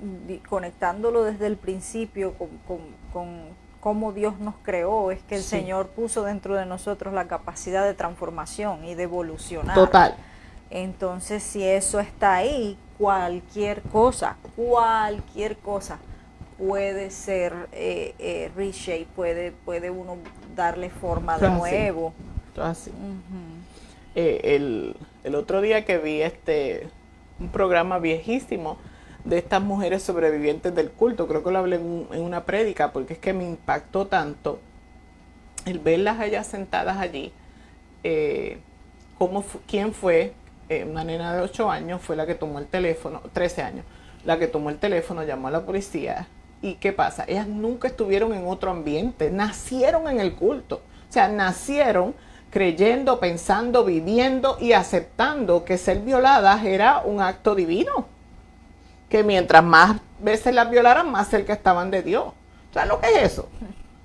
conectándolo desde el principio con cómo Dios nos creó, es que el Señor puso dentro de nosotros la capacidad de transformación y de evolucionar. Total. Entonces, si eso está ahí, cualquier cosa puede ser reshape, puede uno darle forma de nuevo. Así. El otro día que vi un programa viejísimo de estas mujeres sobrevivientes del culto, creo que lo hablé en una prédica, porque es que me impactó tanto el verlas a ellas sentadas allí, quién fue, una nena de 8 años fue la que tomó el teléfono, 13 años, la que tomó el teléfono, llamó a la policía. ¿Y qué pasa? Ellas nunca estuvieron en otro ambiente, nacieron en el culto. O sea, nacieron creyendo, pensando, viviendo y aceptando que ser violadas era un acto divino. Que mientras más veces las violaran, más cerca estaban de Dios. ¿Sabes lo que es eso?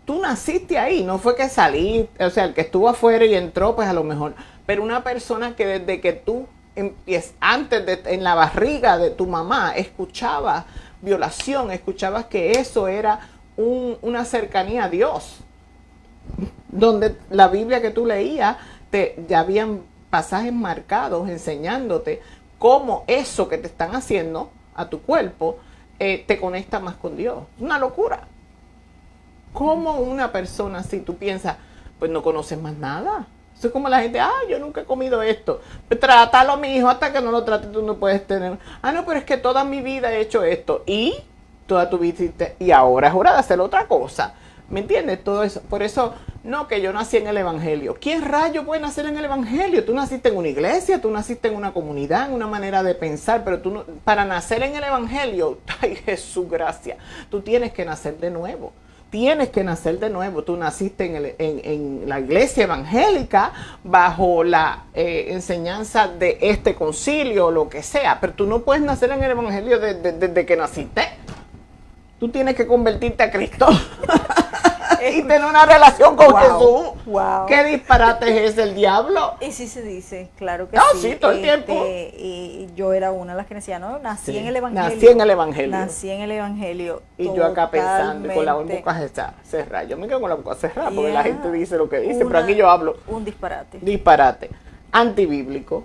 Tú naciste ahí, no fue que saliste, o sea, el que estuvo afuera y entró, pues a lo mejor. Pero una persona que desde que tú en la barriga de tu mamá, escuchabas violación, escuchabas que eso era una cercanía a Dios. Donde la Biblia que tú leías, ya habían pasajes marcados enseñándote cómo eso que te están haciendo a tu cuerpo te conecta más con Dios. Una locura. ¿Cómo una persona así, tú piensas, pues no conoces más nada? Eso es como la gente, yo nunca he comido esto. Trátalo, mi hijo, hasta que no lo trates tú no puedes tener. No, pero es que toda mi vida he hecho esto. Y toda tu vida, y ahora es hora de hacer otra cosa. ¿Me entiendes? Todo eso. Por eso, no, que yo nací en el Evangelio. ¿Quién rayo puede nacer en el Evangelio? Tú naciste en una iglesia, tú naciste en una comunidad, en una manera de pensar, pero tú no, para nacer en el Evangelio, ay Jesús, gracias, tú tienes que nacer de nuevo. Tienes que nacer de nuevo. Tú naciste en la iglesia evangélica bajo la enseñanza de este concilio o lo que sea, pero tú no puedes nacer en el Evangelio desde que naciste. Tú tienes que convertirte a Cristo y tener una relación con Jesús. Wow. ¿Qué disparate es el diablo? Y sí se dice, claro que no, sí. Sí, todo el tiempo. Y yo era una de las que decía, no, nací en el Evangelio. Nací en el Evangelio. Nací en el Evangelio. Y yo acá pensando, con la boca cerrada. Yo me quedo con la boca cerrada porque la gente dice lo que dice, pero aquí yo hablo. Un disparate. Disparate. Antibíblico.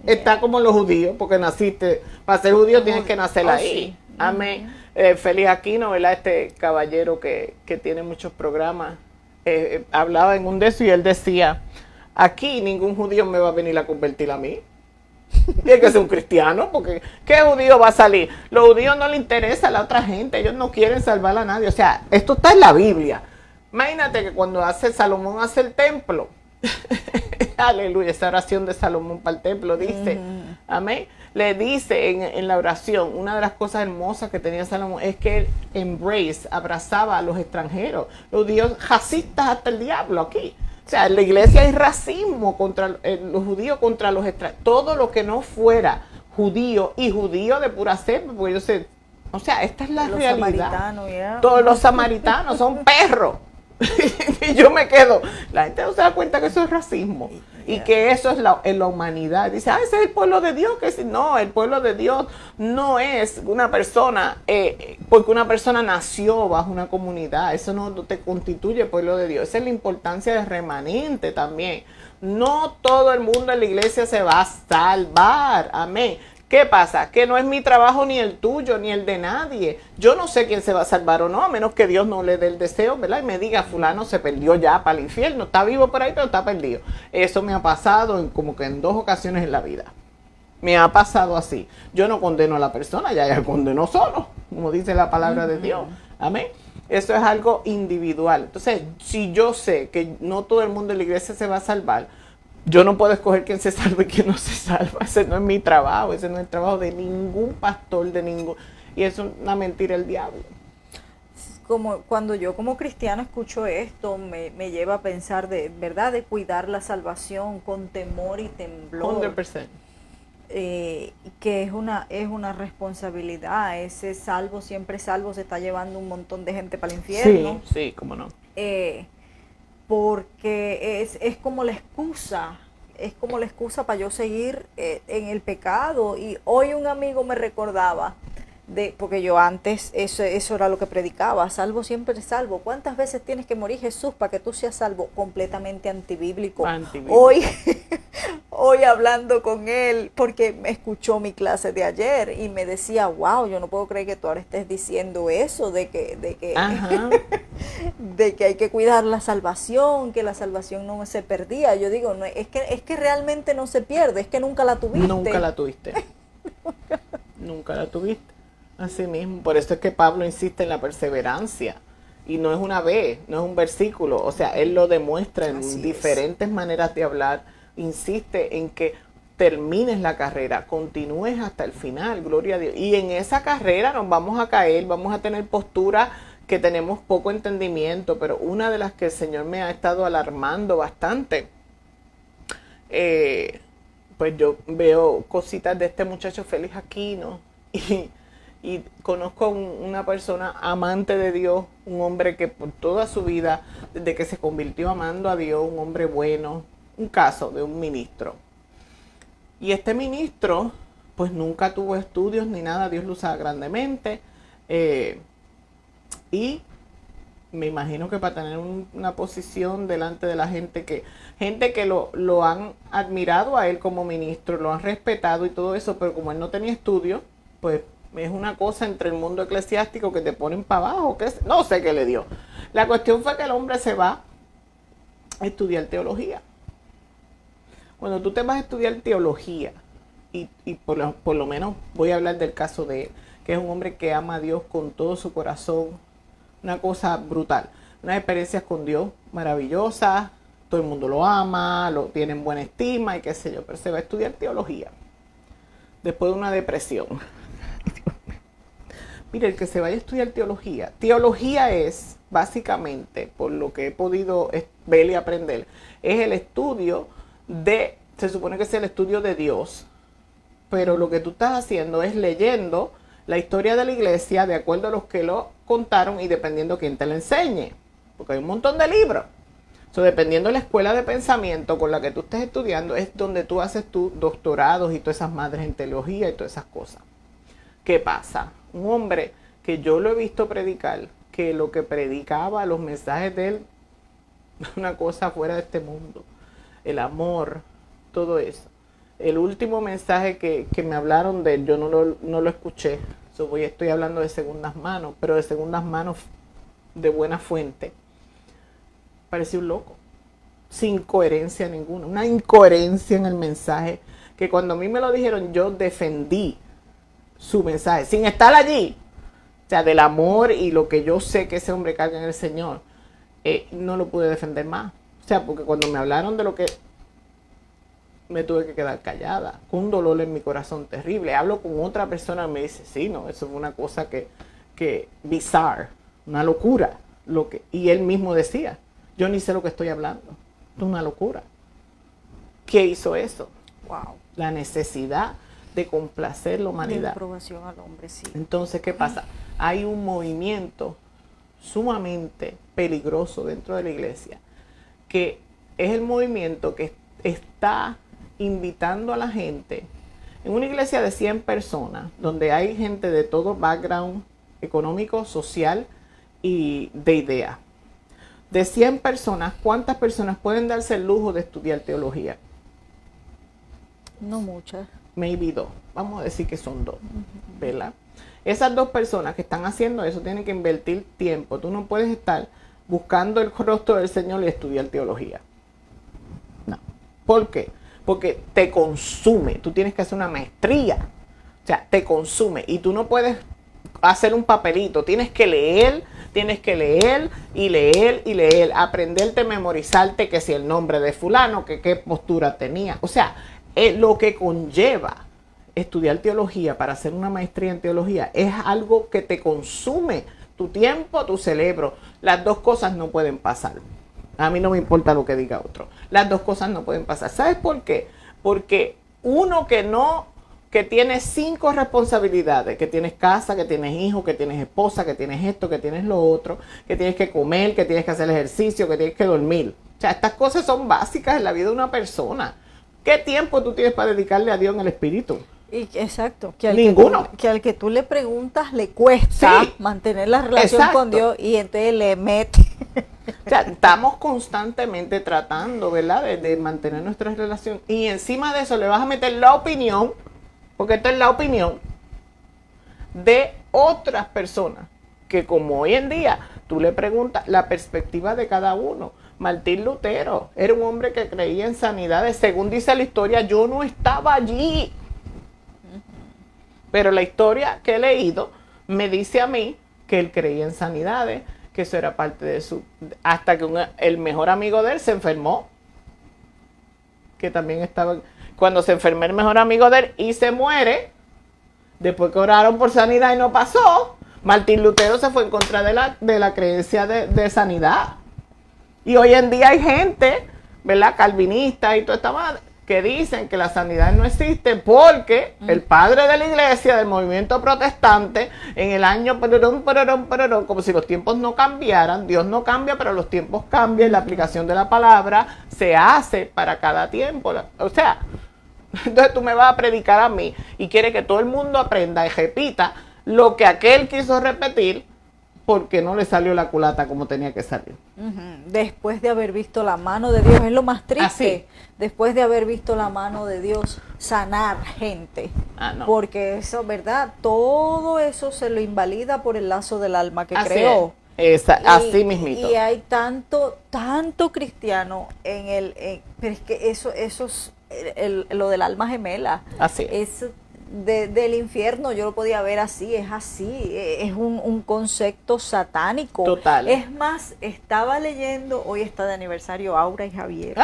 Está como los judíos, porque naciste, para ser judío tienes que nacer ahí. Sí. Amén. Félix Aquino, ¿verdad? Este caballero que tiene muchos programas, hablaba en un de eso y él decía, aquí ningún judío me va a venir a convertir a mí. Tiene que ser un cristiano, porque ¿qué judío va a salir? Los judíos no les interesa a la otra gente, ellos no quieren salvar a nadie. O sea, esto está en la Biblia. Imagínate que cuando Salomón hace el templo, aleluya, esa oración de Salomón para el templo dice, amén, le dice en la oración, una de las cosas hermosas que tenía Salomón es que él abrazaba a los extranjeros, los judíos racistas hasta el diablo aquí. O sea, en la iglesia hay racismo contra los judíos, contra los extranjeros, todo lo que no fuera judío y judío de pura cepa, porque yo sé, o sea, esta es la realidad. Todos los samaritanos son perros. Y yo me quedo, la gente no se da cuenta que eso es racismo y que eso es en la humanidad. Dice, ese es el pueblo de Dios. No, el pueblo de Dios no es una persona, porque una persona nació bajo una comunidad, eso no te constituye pueblo de Dios. Esa es la importancia del remanente también. No todo el mundo en la iglesia se va a salvar, amén. ¿Qué pasa? Que no es mi trabajo ni el tuyo, ni el de nadie. Yo no sé quién se va a salvar o no, a menos que Dios no le dé el deseo, ¿verdad? Y me diga, fulano se perdió ya para el infierno. Está vivo por ahí, pero está perdido. Eso me ha pasado como que en 2 ocasiones en la vida. Me ha pasado así. Yo no condeno a la persona, ya ella condenó solo, como dice la palabra de Dios. Amén. Eso es algo individual. Entonces, si yo sé que no todo el mundo en la iglesia se va a salvar, yo no puedo escoger quién se salva y quién no se salva. Ese no es mi trabajo, ese no es el trabajo de ningún pastor, y es una mentira del diablo. Como cuando yo como cristiano escucho esto, me lleva a pensar de verdad de cuidar la salvación con temor y temblor. 100%. Que es una responsabilidad. Ese salvo, siempre salvo, se está llevando un montón de gente para el infierno. Sí, cómo no. Porque es como la excusa, para yo seguir en el pecado. Y hoy un amigo me recordaba, porque yo antes eso era lo que predicaba, salvo siempre salvo. ¿Cuántas veces tienes que morir Jesús para que tú seas salvo? Completamente antibíblico. Hoy hablando con él, porque me escuchó mi clase de ayer y me decía, wow, yo no puedo creer que tú ahora estés diciendo eso, de que de que hay que cuidar la salvación, que la salvación no se perdía. Yo digo, no, es que realmente no se pierde, es que nunca la tuviste. Nunca la tuviste. Nunca la tuviste. Así mismo. Por eso es que Pablo insiste en la perseverancia Y no es una vez, no es un versículo. O sea, él lo demuestra en Así diferentes maneras de hablar. Insiste en que termines la carrera, continúes hasta el final, gloria a Dios. Y en esa carrera nos vamos a caer, vamos a tener posturas que tenemos poco entendimiento, pero una de las que el Señor me ha estado alarmando bastante, pues yo veo cositas de este muchacho Félix Aquino y conozco a una persona amante de Dios, un hombre que por toda su vida, desde que se convirtió amando a Dios, un hombre bueno, un caso de un ministro. Y este ministro, pues nunca tuvo estudios ni nada, Dios lo usaba grandemente. Y me imagino que para tener una posición delante de la gente que lo han admirado a él como ministro, lo han respetado y todo eso, pero como él no tenía estudios, pues es una cosa entre el mundo eclesiástico que te ponen para abajo, que no sé qué le dio. La cuestión fue que el hombre se va a estudiar teología. Cuando tú te vas a estudiar teología, y por lo menos voy a hablar del caso de él, que es un hombre que ama a Dios con todo su corazón, una cosa brutal, unas experiencias con Dios maravillosas, todo el mundo lo ama, lo tienen buena estima y qué sé yo, pero se va a estudiar teología después de una depresión. Mire, el que se vaya a estudiar teología es básicamente, por lo que he podido ver y aprender, es el estudio se supone que es el estudio de Dios, pero lo que tú estás haciendo es leyendo la historia de la iglesia de acuerdo a los que lo contaron y dependiendo quién te la enseñe, porque hay un montón de libros. Dependiendo de la escuela de pensamiento con la que tú estés estudiando, es donde tú haces tus doctorados y todas esas madres en teología y todas esas cosas. ¿Qué pasa? Un hombre que yo lo he visto predicar, que lo que predicaba, los mensajes de él, una cosa fuera de este mundo. El amor, todo eso. El último mensaje que me hablaron de él, yo no lo escuché. Estoy hablando de segundas manos, pero de segundas manos de buena fuente. Parecía un loco, sin coherencia ninguna, una incoherencia en el mensaje, que cuando a mí me lo dijeron, yo defendí su mensaje, sin estar allí, o sea, del amor y lo que yo sé que ese hombre carga en el Señor, no lo pude defender más. O sea, porque cuando me hablaron de lo que, me tuve que quedar callada, con un dolor en mi corazón terrible. Hablo con otra persona y me dice, sí, no, eso fue una cosa que bizarre, una locura. Y él mismo decía, yo ni sé lo que estoy hablando, es una locura. ¿Qué hizo eso? Wow. La necesidad de complacer la humanidad. De aprobación al hombre, sí. Entonces, ¿qué pasa? Hay un movimiento sumamente peligroso dentro de la iglesia, que es el movimiento que está invitando a la gente en una iglesia de 100 personas, donde hay gente de todo background económico, social y de idea. De 100 personas, ¿cuántas personas pueden darse el lujo de estudiar teología? No muchas. Maybe 2. Vamos a decir que son 2, ¿verdad? Esas 2 personas que están haciendo eso tienen que invertir tiempo. Tú no puedes estar buscando el rostro del Señor y estudiar teología. No. ¿Por qué? Porque te consume. Tú tienes que hacer una maestría. O sea, te consume. Y tú no puedes hacer un papelito. Tienes que leer y leer y leer. Aprenderte, memorizarte que si el nombre de fulano, que qué postura tenía. O sea, lo que conlleva estudiar teología para hacer una maestría en teología es algo que te consume tu tiempo, tu cerebro. Las 2 cosas no pueden pasar. A mí no me importa lo que diga otro. Las 2 cosas no pueden pasar. ¿Sabes por qué? Porque uno que tiene 5 responsabilidades, que tienes casa, que tienes hijos, que tienes esposa, que tienes esto, que tienes lo otro, que tienes que comer, que tienes que hacer ejercicio, que tienes que dormir. O sea, estas cosas son básicas en la vida de una persona. ¿Qué tiempo tú tienes para dedicarle a Dios en el espíritu? Exacto, que Ninguno. Que al que tú le preguntas le cuesta Sí, mantener la relación exacto. con Dios y entonces le mete. O sea, estamos constantemente tratando, ¿verdad?, de mantener nuestra relación, y encima de eso le vas a meter la opinión, porque esta es la opinión de otras personas, que como hoy en día tú le preguntas la perspectiva de cada uno. Martín Lutero era un hombre que creía en sanidades. Según dice la historia, yo no estaba allí, pero la historia que he leído me dice a mí que él creía en sanidades, que eso era parte de su... Hasta que el mejor amigo de él se enfermó, que también estaba... Cuando se enfermó el mejor amigo de él y se muere, después que oraron por sanidad y no pasó, Martín Lutero se fue en contra de la creencia de sanidad. Y hoy en día hay gente, ¿verdad? Calvinistas y toda esta madre, que dicen que la sanidad no existe porque el padre de la iglesia, del movimiento protestante, en el año, como si los tiempos no cambiaran, Dios no cambia, pero los tiempos cambian, la aplicación de la palabra se hace para cada tiempo. O sea, entonces tú me vas a predicar a mí y quieres que todo el mundo aprenda y repita lo que aquel quiso repetir porque no le salió la culata como tenía que salir. Después de haber visto la mano de Dios, es lo más triste. Así. Después de haber visto la mano de Dios sanar gente. No. Porque eso, ¿verdad? Todo eso se lo invalida por el lazo del alma que Así creó. Así mismito. Y hay tanto cristiano pero es que eso es lo del alma gemela. Así. Es del infierno, yo lo podía ver así, es un concepto satánico. Total. Es más, estaba leyendo, hoy está de aniversario Aura y Javier.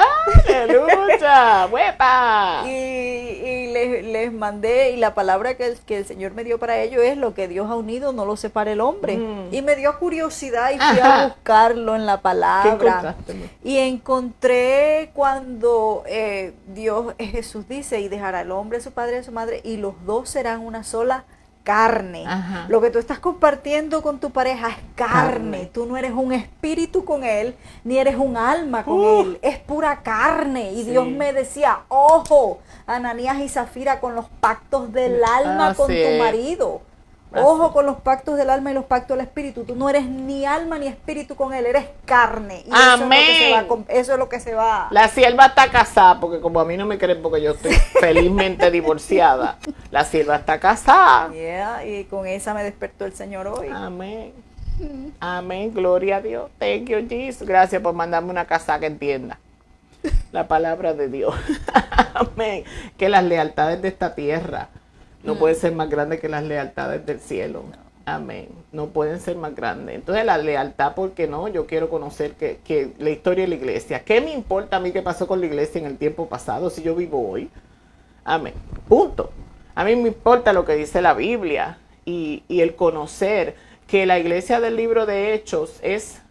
¡Aleluya! ¡Huepa! Y les mandé, y la palabra que el Señor me dio para ello es: lo que Dios ha unido no lo separe el hombre. Y me dio curiosidad y fui a buscarlo en la palabra. Y encontré cuando Jesús dice: y dejará el hombre a su padre y a su madre, y los dos serán una sola carne. Ajá. Lo que tú estás compartiendo con tu pareja es carne. Tú no eres un espíritu con él, ni eres un alma con él. Es pura carne. Y sí. Dios me decía: ojo, Ananías y Zafira, con los pactos del alma con tu marido. Ojo con los pactos del alma y los pactos del espíritu. Tú no eres ni alma ni espíritu con él, eres carne. Y amén. Eso es lo que se va. La sierva está casada, porque como a mí no me creen porque yo estoy felizmente divorciada, la sierva está casada. Y con esa me despertó el Señor hoy. Amén. Amén, gloria a Dios. Thank you, Jesus. Gracias por mandarme una casa que entienda la palabra de Dios. Amén. Que las lealtades de esta tierra no pueden ser más grandes que las lealtades del cielo. No. Amén. No pueden ser más grandes. Entonces la lealtad, ¿por qué no? Yo quiero conocer que la historia de la iglesia. ¿Qué me importa a mí qué pasó con la iglesia en el tiempo pasado si yo vivo hoy? Amén. Punto. A mí me importa lo que dice la Biblia y el conocer que la iglesia del libro de Hechos es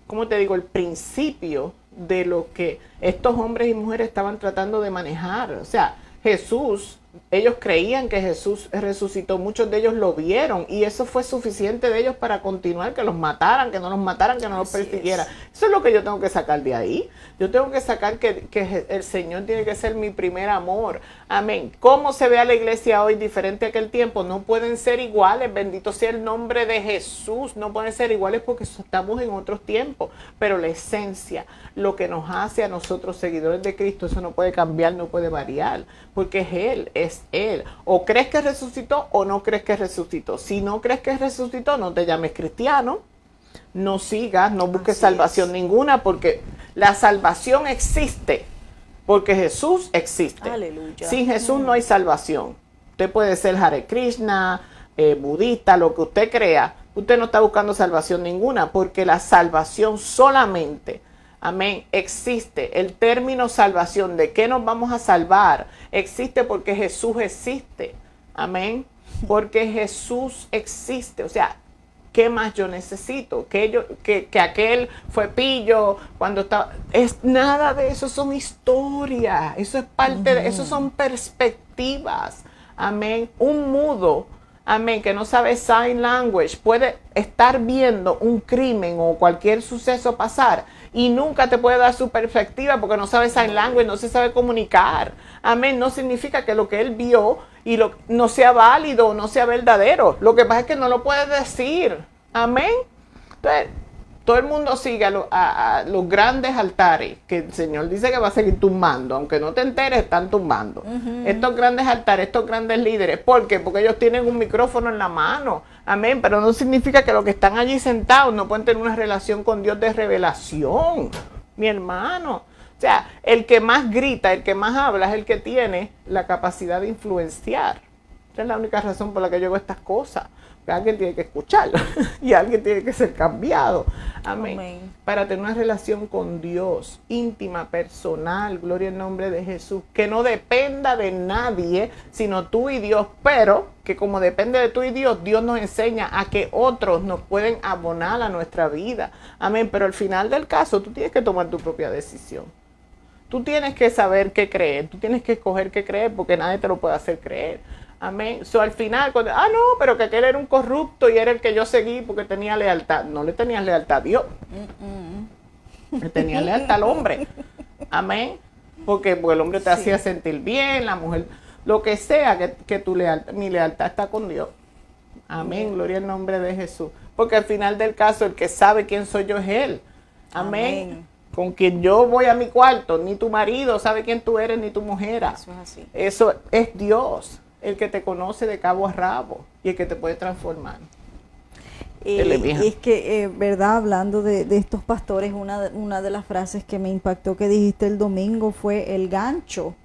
¿cómo te digo? El principio de lo que estos hombres y mujeres estaban tratando de manejar. O sea, Jesús, ellos creían que Jesús resucitó, muchos de ellos lo vieron y eso fue suficiente de ellos para continuar, que los mataran, que no los mataran, que no los persiguieran. Eso es lo que yo tengo que sacar de ahí. Yo tengo que sacar que el Señor tiene que ser mi primer amor. Amén. ¿Cómo se ve a la iglesia hoy diferente a aquel tiempo? No pueden ser iguales, bendito sea el nombre de Jesús. No pueden ser iguales porque estamos en otros tiempos, pero la esencia, lo que nos hace a nosotros seguidores de Cristo, eso no puede cambiar, no puede variar, porque es Él. O crees que resucitó o no crees que resucitó. Si no crees que resucitó, no te llames cristiano, no sigas, no busques salvación ninguna, porque la salvación existe, porque Jesús existe. Aleluya. Sin Jesús no hay salvación. Usted puede ser Hare Krishna, budista, lo que usted crea. Usted no está buscando salvación ninguna, porque la salvación solamente, amén, existe. El término salvación, ¿de qué nos vamos a salvar? Existe porque Jesús existe. Amén. Porque Jesús existe. O sea, ¿qué más yo necesito? Que aquel fue pillo cuando estaba... nada de eso, son historias. Eso es parte de... Eso son perspectivas. Amén. Un mudo, amén, que no sabe sign language, puede estar viendo un crimen o cualquier suceso pasar y nunca te puede dar su perspectiva porque no sabe sign language, no se sabe comunicar. Amén. No significa que lo que él vio no sea válido o no sea verdadero. Lo que pasa es que no lo puede decir. Amén. Entonces, todo el mundo sigue a los grandes altares que el Señor dice que va a seguir tumbando. Aunque no te enteres, están tumbando. Estos grandes altares, estos grandes líderes. ¿Por qué? Porque ellos tienen un micrófono en la mano. Amén. Pero no significa que los que están allí sentados no pueden tener una relación con Dios de revelación. Mi hermano. O sea, el que más grita, el que más habla es el que tiene la capacidad de influenciar. Esa es la única razón por la que yo hago estas cosas. alguien tiene que escucharlo y alguien tiene que ser cambiado. Amén. Amén. Para tener una relación con Dios, íntima, personal, gloria al nombre de Jesús, que no dependa de nadie, sino tú y Dios, pero que como depende de tú y Dios, Dios nos enseña a que otros nos pueden abonar a nuestra vida. Amén. Pero al final del caso, tú tienes que tomar tu propia decisión. Tú tienes que saber qué creer, tú tienes que escoger qué creer, porque nadie te lo puede hacer creer. Amén. So, al final, cuando, no, pero que aquel era un corrupto y era el que yo seguí porque tenía lealtad. No le tenías lealtad a Dios. Le tenías lealtad al hombre. Amén. Porque el hombre te hacía sentir bien, la mujer, lo que sea, que tu lealtad, mi lealtad está con Dios. Amén. Gloria al nombre de Jesús. Porque al final del caso, el que sabe quién soy yo es Él. Amén. Con quien yo voy a mi cuarto, ni tu marido sabe quién tú eres, ni tu mujer. Eso es así. Eso es Dios, el que te conoce de cabo a rabo y el que te puede transformar. Y es que, verdad, hablando de estos pastores, una de las frases que me impactó que dijiste el domingo fue el gancho.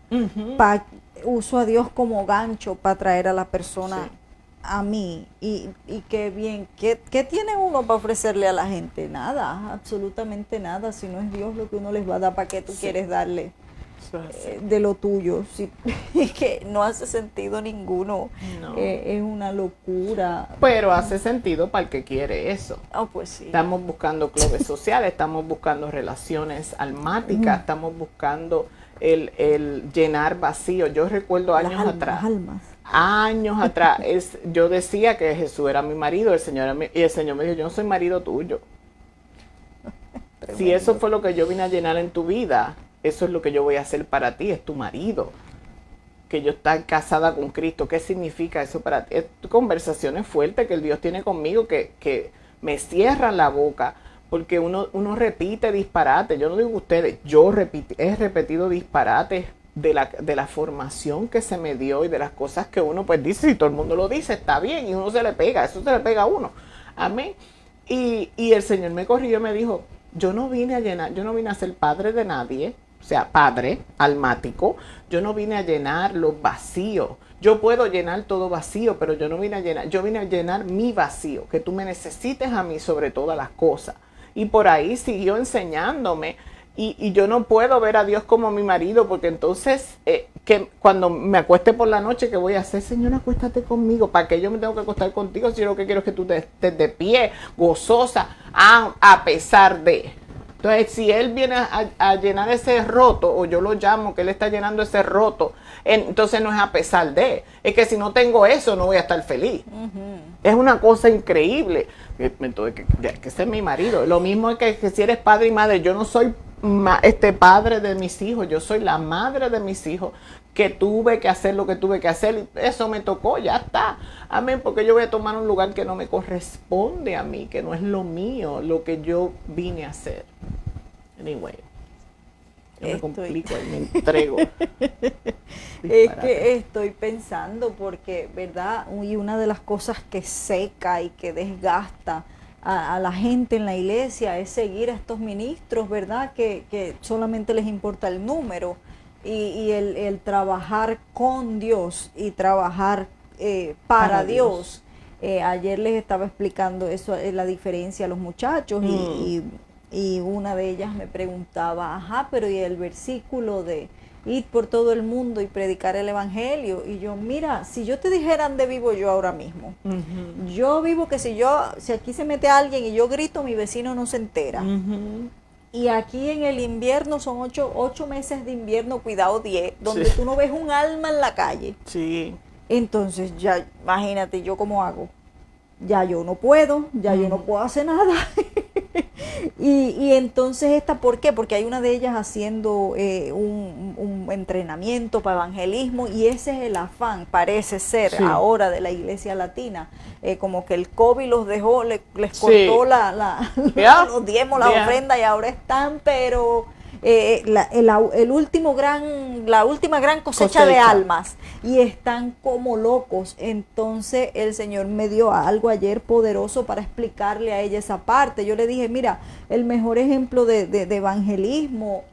Uso a Dios como gancho para traer a la persona a mí. Y qué bien, ¿qué tiene uno para ofrecerle a la gente? Nada, absolutamente nada. Si no es Dios lo que uno les va a dar, ¿para qué tú quieres darle de lo tuyo? Sí, es que no hace sentido ninguno. No. Es una locura. Pero hace sentido para el que quiere eso. Pues sí. Estamos buscando clubes sociales, estamos buscando relaciones almáticas, estamos buscando el llenar vacío. Yo recuerdo años atrás. Años atrás, yo decía que Jesús era mi marido, y el Señor me dijo, yo no soy marido tuyo. Si eso fue lo que yo vine a llenar en tu vida, eso es lo que yo voy a hacer para ti, es tu marido. Que yo estoy casada con Cristo, ¿qué significa eso para ti? Es conversaciones fuertes que el Dios tiene conmigo que me cierran la boca, porque uno repite disparates. Yo no digo ustedes, he repetido disparates de la formación que se me dio y de las cosas que uno pues dice, si todo el mundo lo dice, está bien, y uno se le pega, eso se le pega a uno. Amén. Y el Señor me corrigió y me dijo, yo no vine a ser padre de nadie, o sea, padre almático, yo no vine a llenar los vacíos. Yo puedo llenar todo vacío, pero yo vine a llenar mi vacío, que tú me necesites a mí sobre todas las cosas. Y por ahí siguió enseñándome. Y yo no puedo ver a Dios como mi marido, porque entonces, que cuando me acueste por la noche, ¿qué voy a hacer? Señor, acuéstate conmigo. ¿Para qué yo me tengo que acostar contigo si yo lo que quiero es que tú estés de pie, gozosa, a pesar de? Entonces, si Él viene a llenar ese roto, o yo lo llamo que Él está llenando ese roto, entonces no es a pesar de. Es que si no tengo eso, no voy a estar feliz. Es una cosa increíble. Entonces, que ese es mi marido. Lo mismo es que si eres padre y madre, yo no soy padre de mis hijos, yo soy la madre de mis hijos, que tuve que hacer lo que tuve que hacer, y eso me tocó, ya está. Amén, porque yo voy a tomar un lugar que no me corresponde a mí, que no es lo mío, lo que yo vine a hacer. Anyway, yo me complico y me entrego. Es que estoy pensando porque, ¿verdad? Y una de las cosas que seca y que desgasta a la gente en la iglesia es seguir a estos ministros, ¿verdad? Que solamente les importa el número y el trabajar con Dios y trabajar para Dios. Ayer les estaba explicando eso, la diferencia a los muchachos y una de ellas me preguntaba, pero ¿y el versículo de ir por todo el mundo y predicar el evangelio? Y yo, mira, si yo te dijera dónde vivo yo ahora mismo, yo vivo que si aquí se mete alguien y yo grito, mi vecino no se entera. Y aquí en el invierno son 8 meses de invierno, cuidado 10, donde tú no ves un alma en la calle. Sí. Entonces ya, imagínate, ¿yo cómo hago? Ya yo no puedo hacer nada. Y entonces ¿por qué? Porque hay una de ellas haciendo un entrenamiento para evangelismo y ese es el afán, parece ser, ahora de la iglesia latina. Como que el COVID los dejó, les cortó los diezmos, la ofrenda y ahora están, pero la última gran cosecha de almas. y están como locos. Entonces el Señor me dio algo ayer poderoso para explicarle a ella esa parte. Yo le dije, mira, el mejor ejemplo de evangelismo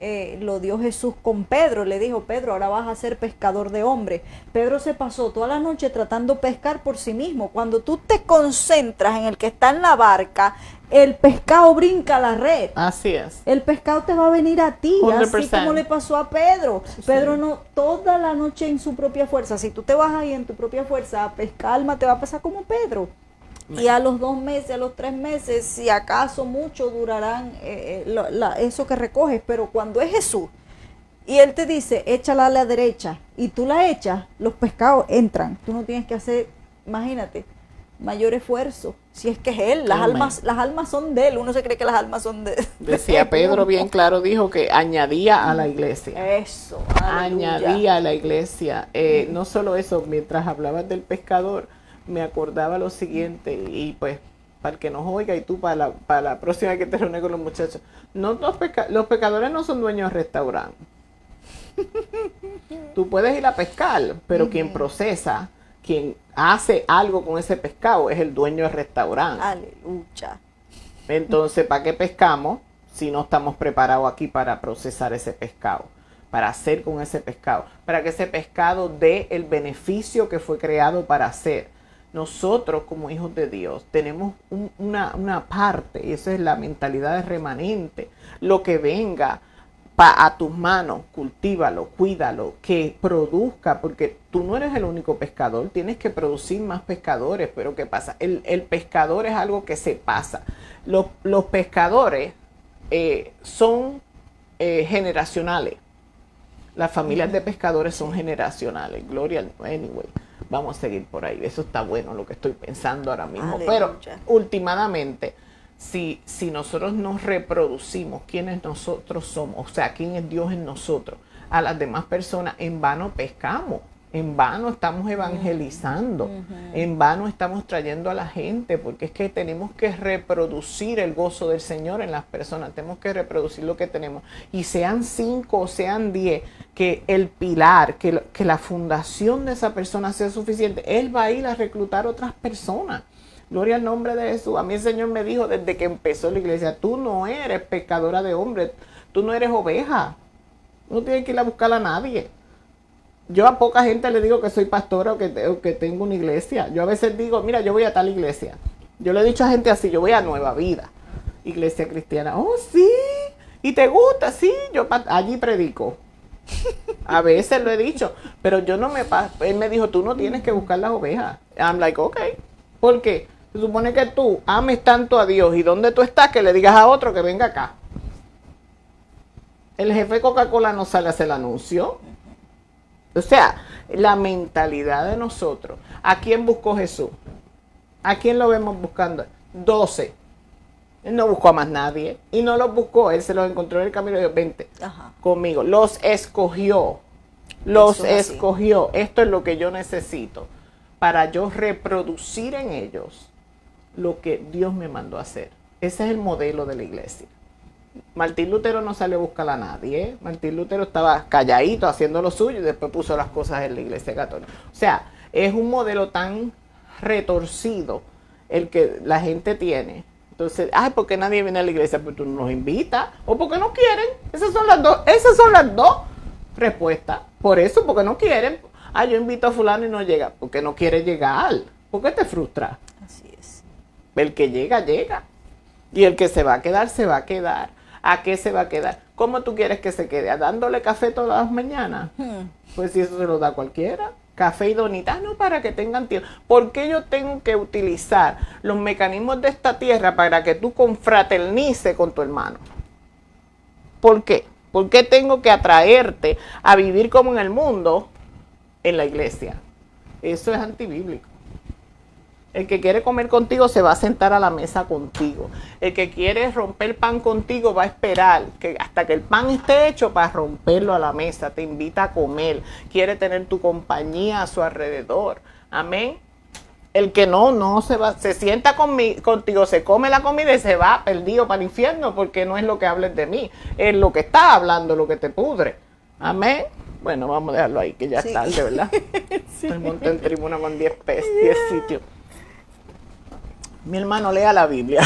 lo dio Jesús con Pedro. Le dijo, Pedro, ahora vas a ser pescador de hombres. Pedro se pasó toda la noche tratando de pescar por sí mismo. Cuando tú te concentras en el que está en la barca, el pescado brinca la red. Así es. El pescado te va a venir a ti, 100%. así como le pasó a Pedro. Sí. Pedro no, toda la noche en su propia fuerza. Si tú te vas ahí en tu propia fuerza a pescar, alma, te va a pasar como Pedro. Y a los 2 meses, a los 3 meses, si acaso mucho durarán eso que recoges. Pero cuando es Jesús y Él te dice, échala a la derecha, y tú la echas, los pescados entran. Tú no tienes que hacer, imagínate, mayor esfuerzo. Si es que es Él, las almas son de Él. Uno se cree que las almas son de Decía Pedro bien claro, dijo que añadía a la iglesia. Eso, aleluya. Añadía a la iglesia. No solo eso, mientras hablabas del pescador, me acordaba lo siguiente, y pues para el que nos oiga y tú para la próxima que te reúnes con los muchachos, no los pescadores no son dueños de restaurante. Tú puedes ir a pescar, pero quien procesa, quien hace algo con ese pescado es el dueño del restaurante. Aleluya. Entonces, ¿para qué pescamos si no estamos preparados aquí para procesar ese pescado? Para hacer con ese pescado, para que ese pescado dé el beneficio que fue creado para hacer. Nosotros como hijos de Dios tenemos una parte, y esa es la mentalidad de remanente. Lo que venga a tus manos, cultívalo, cuídalo, que produzca, porque tú no eres el único pescador, tienes que producir más pescadores. Pero ¿qué pasa? El pescador es algo que se pasa. Los pescadores son generacionales. Las familias de pescadores son generacionales. Gloria, anyway, vamos a seguir por ahí. Eso está bueno lo que estoy pensando ahora mismo. Aleluya. Pero últimamente, si nosotros nos reproducimos quiénes nosotros somos, o sea, quién es Dios en nosotros, a las demás personas, en vano pescamos, en vano estamos evangelizando, en vano estamos trayendo a la gente, porque es que tenemos que reproducir el gozo del Señor en las personas, tenemos que reproducir lo que tenemos, y sean 5 o sean 10, que el pilar, que la fundación de esa persona sea suficiente. Él va a ir a reclutar otras personas. Gloria al nombre de Jesús. A mí el Señor me dijo desde que empezó la iglesia, tú no eres pescadora de hombres, tú no eres oveja, no tienes que ir a buscar a nadie. Yo a poca gente le digo que soy pastora o que tengo una iglesia. Yo a veces digo, mira, yo voy a tal iglesia. Yo le he dicho a gente así, yo voy a Nueva Vida, iglesia cristiana. Oh, sí, ¿y te gusta? Sí, yo allí predico. A veces lo he dicho, pero yo no me paso. Él me dijo, tú no tienes que buscar las ovejas. I'm like, ok. ¿Por qué? Se supone que tú ames tanto a Dios y donde tú estás que le digas a otro que venga acá. El jefe de Coca-Cola no sale a hacer el anuncio. O sea, la mentalidad de nosotros. ¿A quién buscó Jesús? ¿A quién lo vemos buscando? 12. Él no buscó a más nadie. Y no los buscó. Él se los encontró en el camino y dijo, vente conmigo. Los escogió. Los escogió. Esto es lo que yo necesito para yo reproducir en ellos lo que Dios me mandó a hacer. Ese es el modelo de la iglesia. Martín Lutero no salió a buscar a nadie. Martín Lutero estaba calladito haciendo lo suyo y después puso las cosas en la iglesia católica. O sea, es un modelo tan retorcido el que la gente tiene. Entonces, ¿por qué nadie viene a la iglesia? Pues tú no nos invitas o porque no quieren. Esas son las dos respuestas. Por eso, porque no quieren. Yo invito a fulano y no llega. Porque no quiere llegar. ¿Por qué te frustra? Así es. El que llega, llega. Y el que se va a quedar, se va a quedar. ¿A qué se va a quedar? ¿Cómo tú quieres que se quede? ¿A dándole café todas las mañanas? Pues si eso se lo da cualquiera. Café y donitas, no, para que tengan tiempo. ¿Por qué yo tengo que utilizar los mecanismos de esta tierra para que tú confraternices con tu hermano? ¿Por qué? ¿Por qué tengo que atraerte a vivir como en el mundo en la iglesia? Eso es antibíblico. El que quiere comer contigo se va a sentar a la mesa contigo. El que quiere romper pan contigo va a esperar hasta que el pan esté hecho para romperlo a la mesa. Te invita a comer. Quiere tener tu compañía a su alrededor. Amén. El que no se va, se sienta contigo, se come la comida y se va perdido para el infierno porque no es lo que hables de mí. Es lo que estás hablando, lo que te pudre. Amén. Bueno, vamos a dejarlo ahí, que ya es Sí. tarde, ¿verdad? Sí. El monte en tribuna con 10 sitios. Mi hermano, lea la Biblia.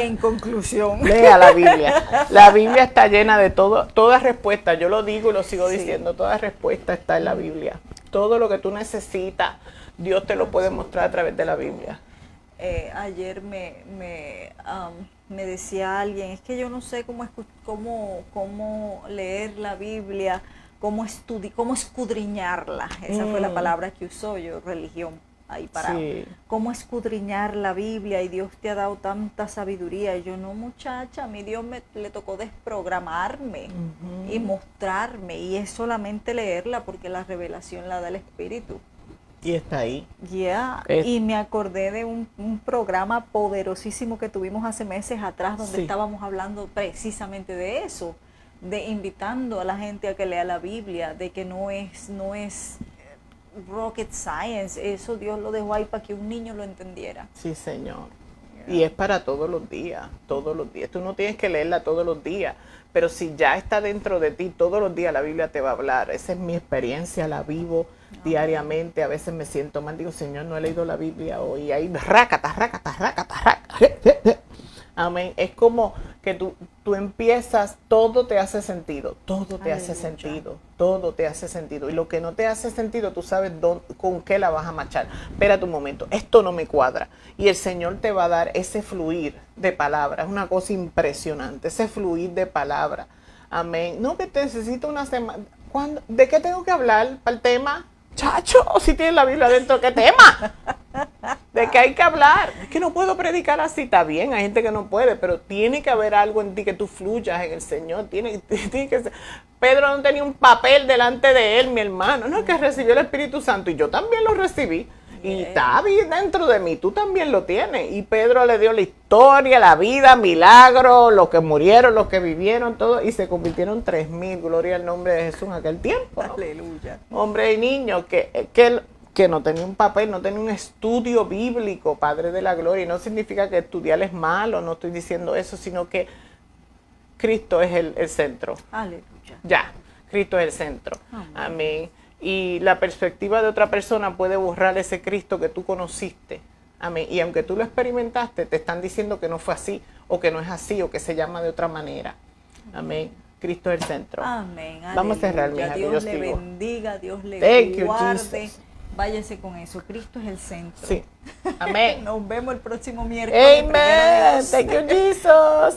En conclusión. Lea la Biblia. La Biblia está llena de toda respuesta. Yo lo digo y lo sigo diciendo. Toda respuesta está en la Biblia. Todo lo que tú necesitas, Dios te lo puede mostrar a través de la Biblia. Ayer me decía alguien, es que yo no sé cómo leer la Biblia, cómo escudriñarla. Esa fue la palabra que usó yo, religión. Ahí parado. Sí. Cómo escudriñar la Biblia y Dios te ha dado tanta sabiduría. Y yo, no, muchacha, a mí Dios le tocó desprogramarme y mostrarme. Y es solamente leerla porque la revelación la da el Espíritu. Y está ahí. Yeah. Y me acordé de un programa poderosísimo que tuvimos hace meses atrás donde estábamos hablando precisamente de eso, de invitando a la gente a que lea la Biblia, de que no es rocket science, eso Dios lo dejó ahí para que un niño lo entendiera. Sí, Señor. Y es para todos los días, todos los días. Tú no tienes que leerla todos los días, pero si ya está dentro de ti, todos los días la Biblia te va a hablar. Esa es mi experiencia, la vivo diariamente. A veces me siento mal, digo, Señor, no he leído la Biblia hoy. Ahí, rácata. Amén. Es como que tú empiezas, todo te hace sentido, todo te hace sentido. Y lo que no te hace sentido, tú sabes con qué la vas a machar. Espérate un momento, esto no me cuadra. Y el Señor te va a dar ese fluir de palabras, es una cosa impresionante, ese fluir de palabras. Amén. No, que te necesito una semana. ¿De qué tengo que hablar para el tema? Chacho, si tienes la Biblia dentro, ¿qué tema? ¿De qué hay que hablar? Es que no puedo predicar así, está bien, hay gente que no puede, pero tiene que haber algo en ti que tú fluyas en el Señor. Tiene que ser. Pedro no tenía un papel delante de él, mi hermano, no, es que recibió el Espíritu Santo y yo también lo recibí. Y está bien dentro de mí, tú también lo tienes. Y Pedro le dio la historia, la vida, milagros, los que murieron, los que vivieron, todo, y se convirtieron 3,000, gloria al nombre de Jesús en aquel tiempo, ¿no? Aleluya. Hombre y niño que no tenía un papel, no tenía un estudio bíblico, Padre de la Gloria. Y no significa que estudiar es malo, no estoy diciendo eso, sino que Cristo es el centro. Aleluya. Ya, Cristo es el centro. Amén. Y la perspectiva de otra persona puede borrar ese Cristo que tú conociste. Amén. Y aunque tú lo experimentaste, te están diciendo que no fue así, o que no es así, o que se llama de otra manera. Amén. Cristo es el centro. Amén. Vamos a cerrar, mija, que Dios yo le sigo. bendiga, Dios le Thank you, guarde. Jesus. Váyase con eso. Cristo es el centro. Sí. Amén. Nos vemos el próximo miércoles. Amen. Thank you, Jesus.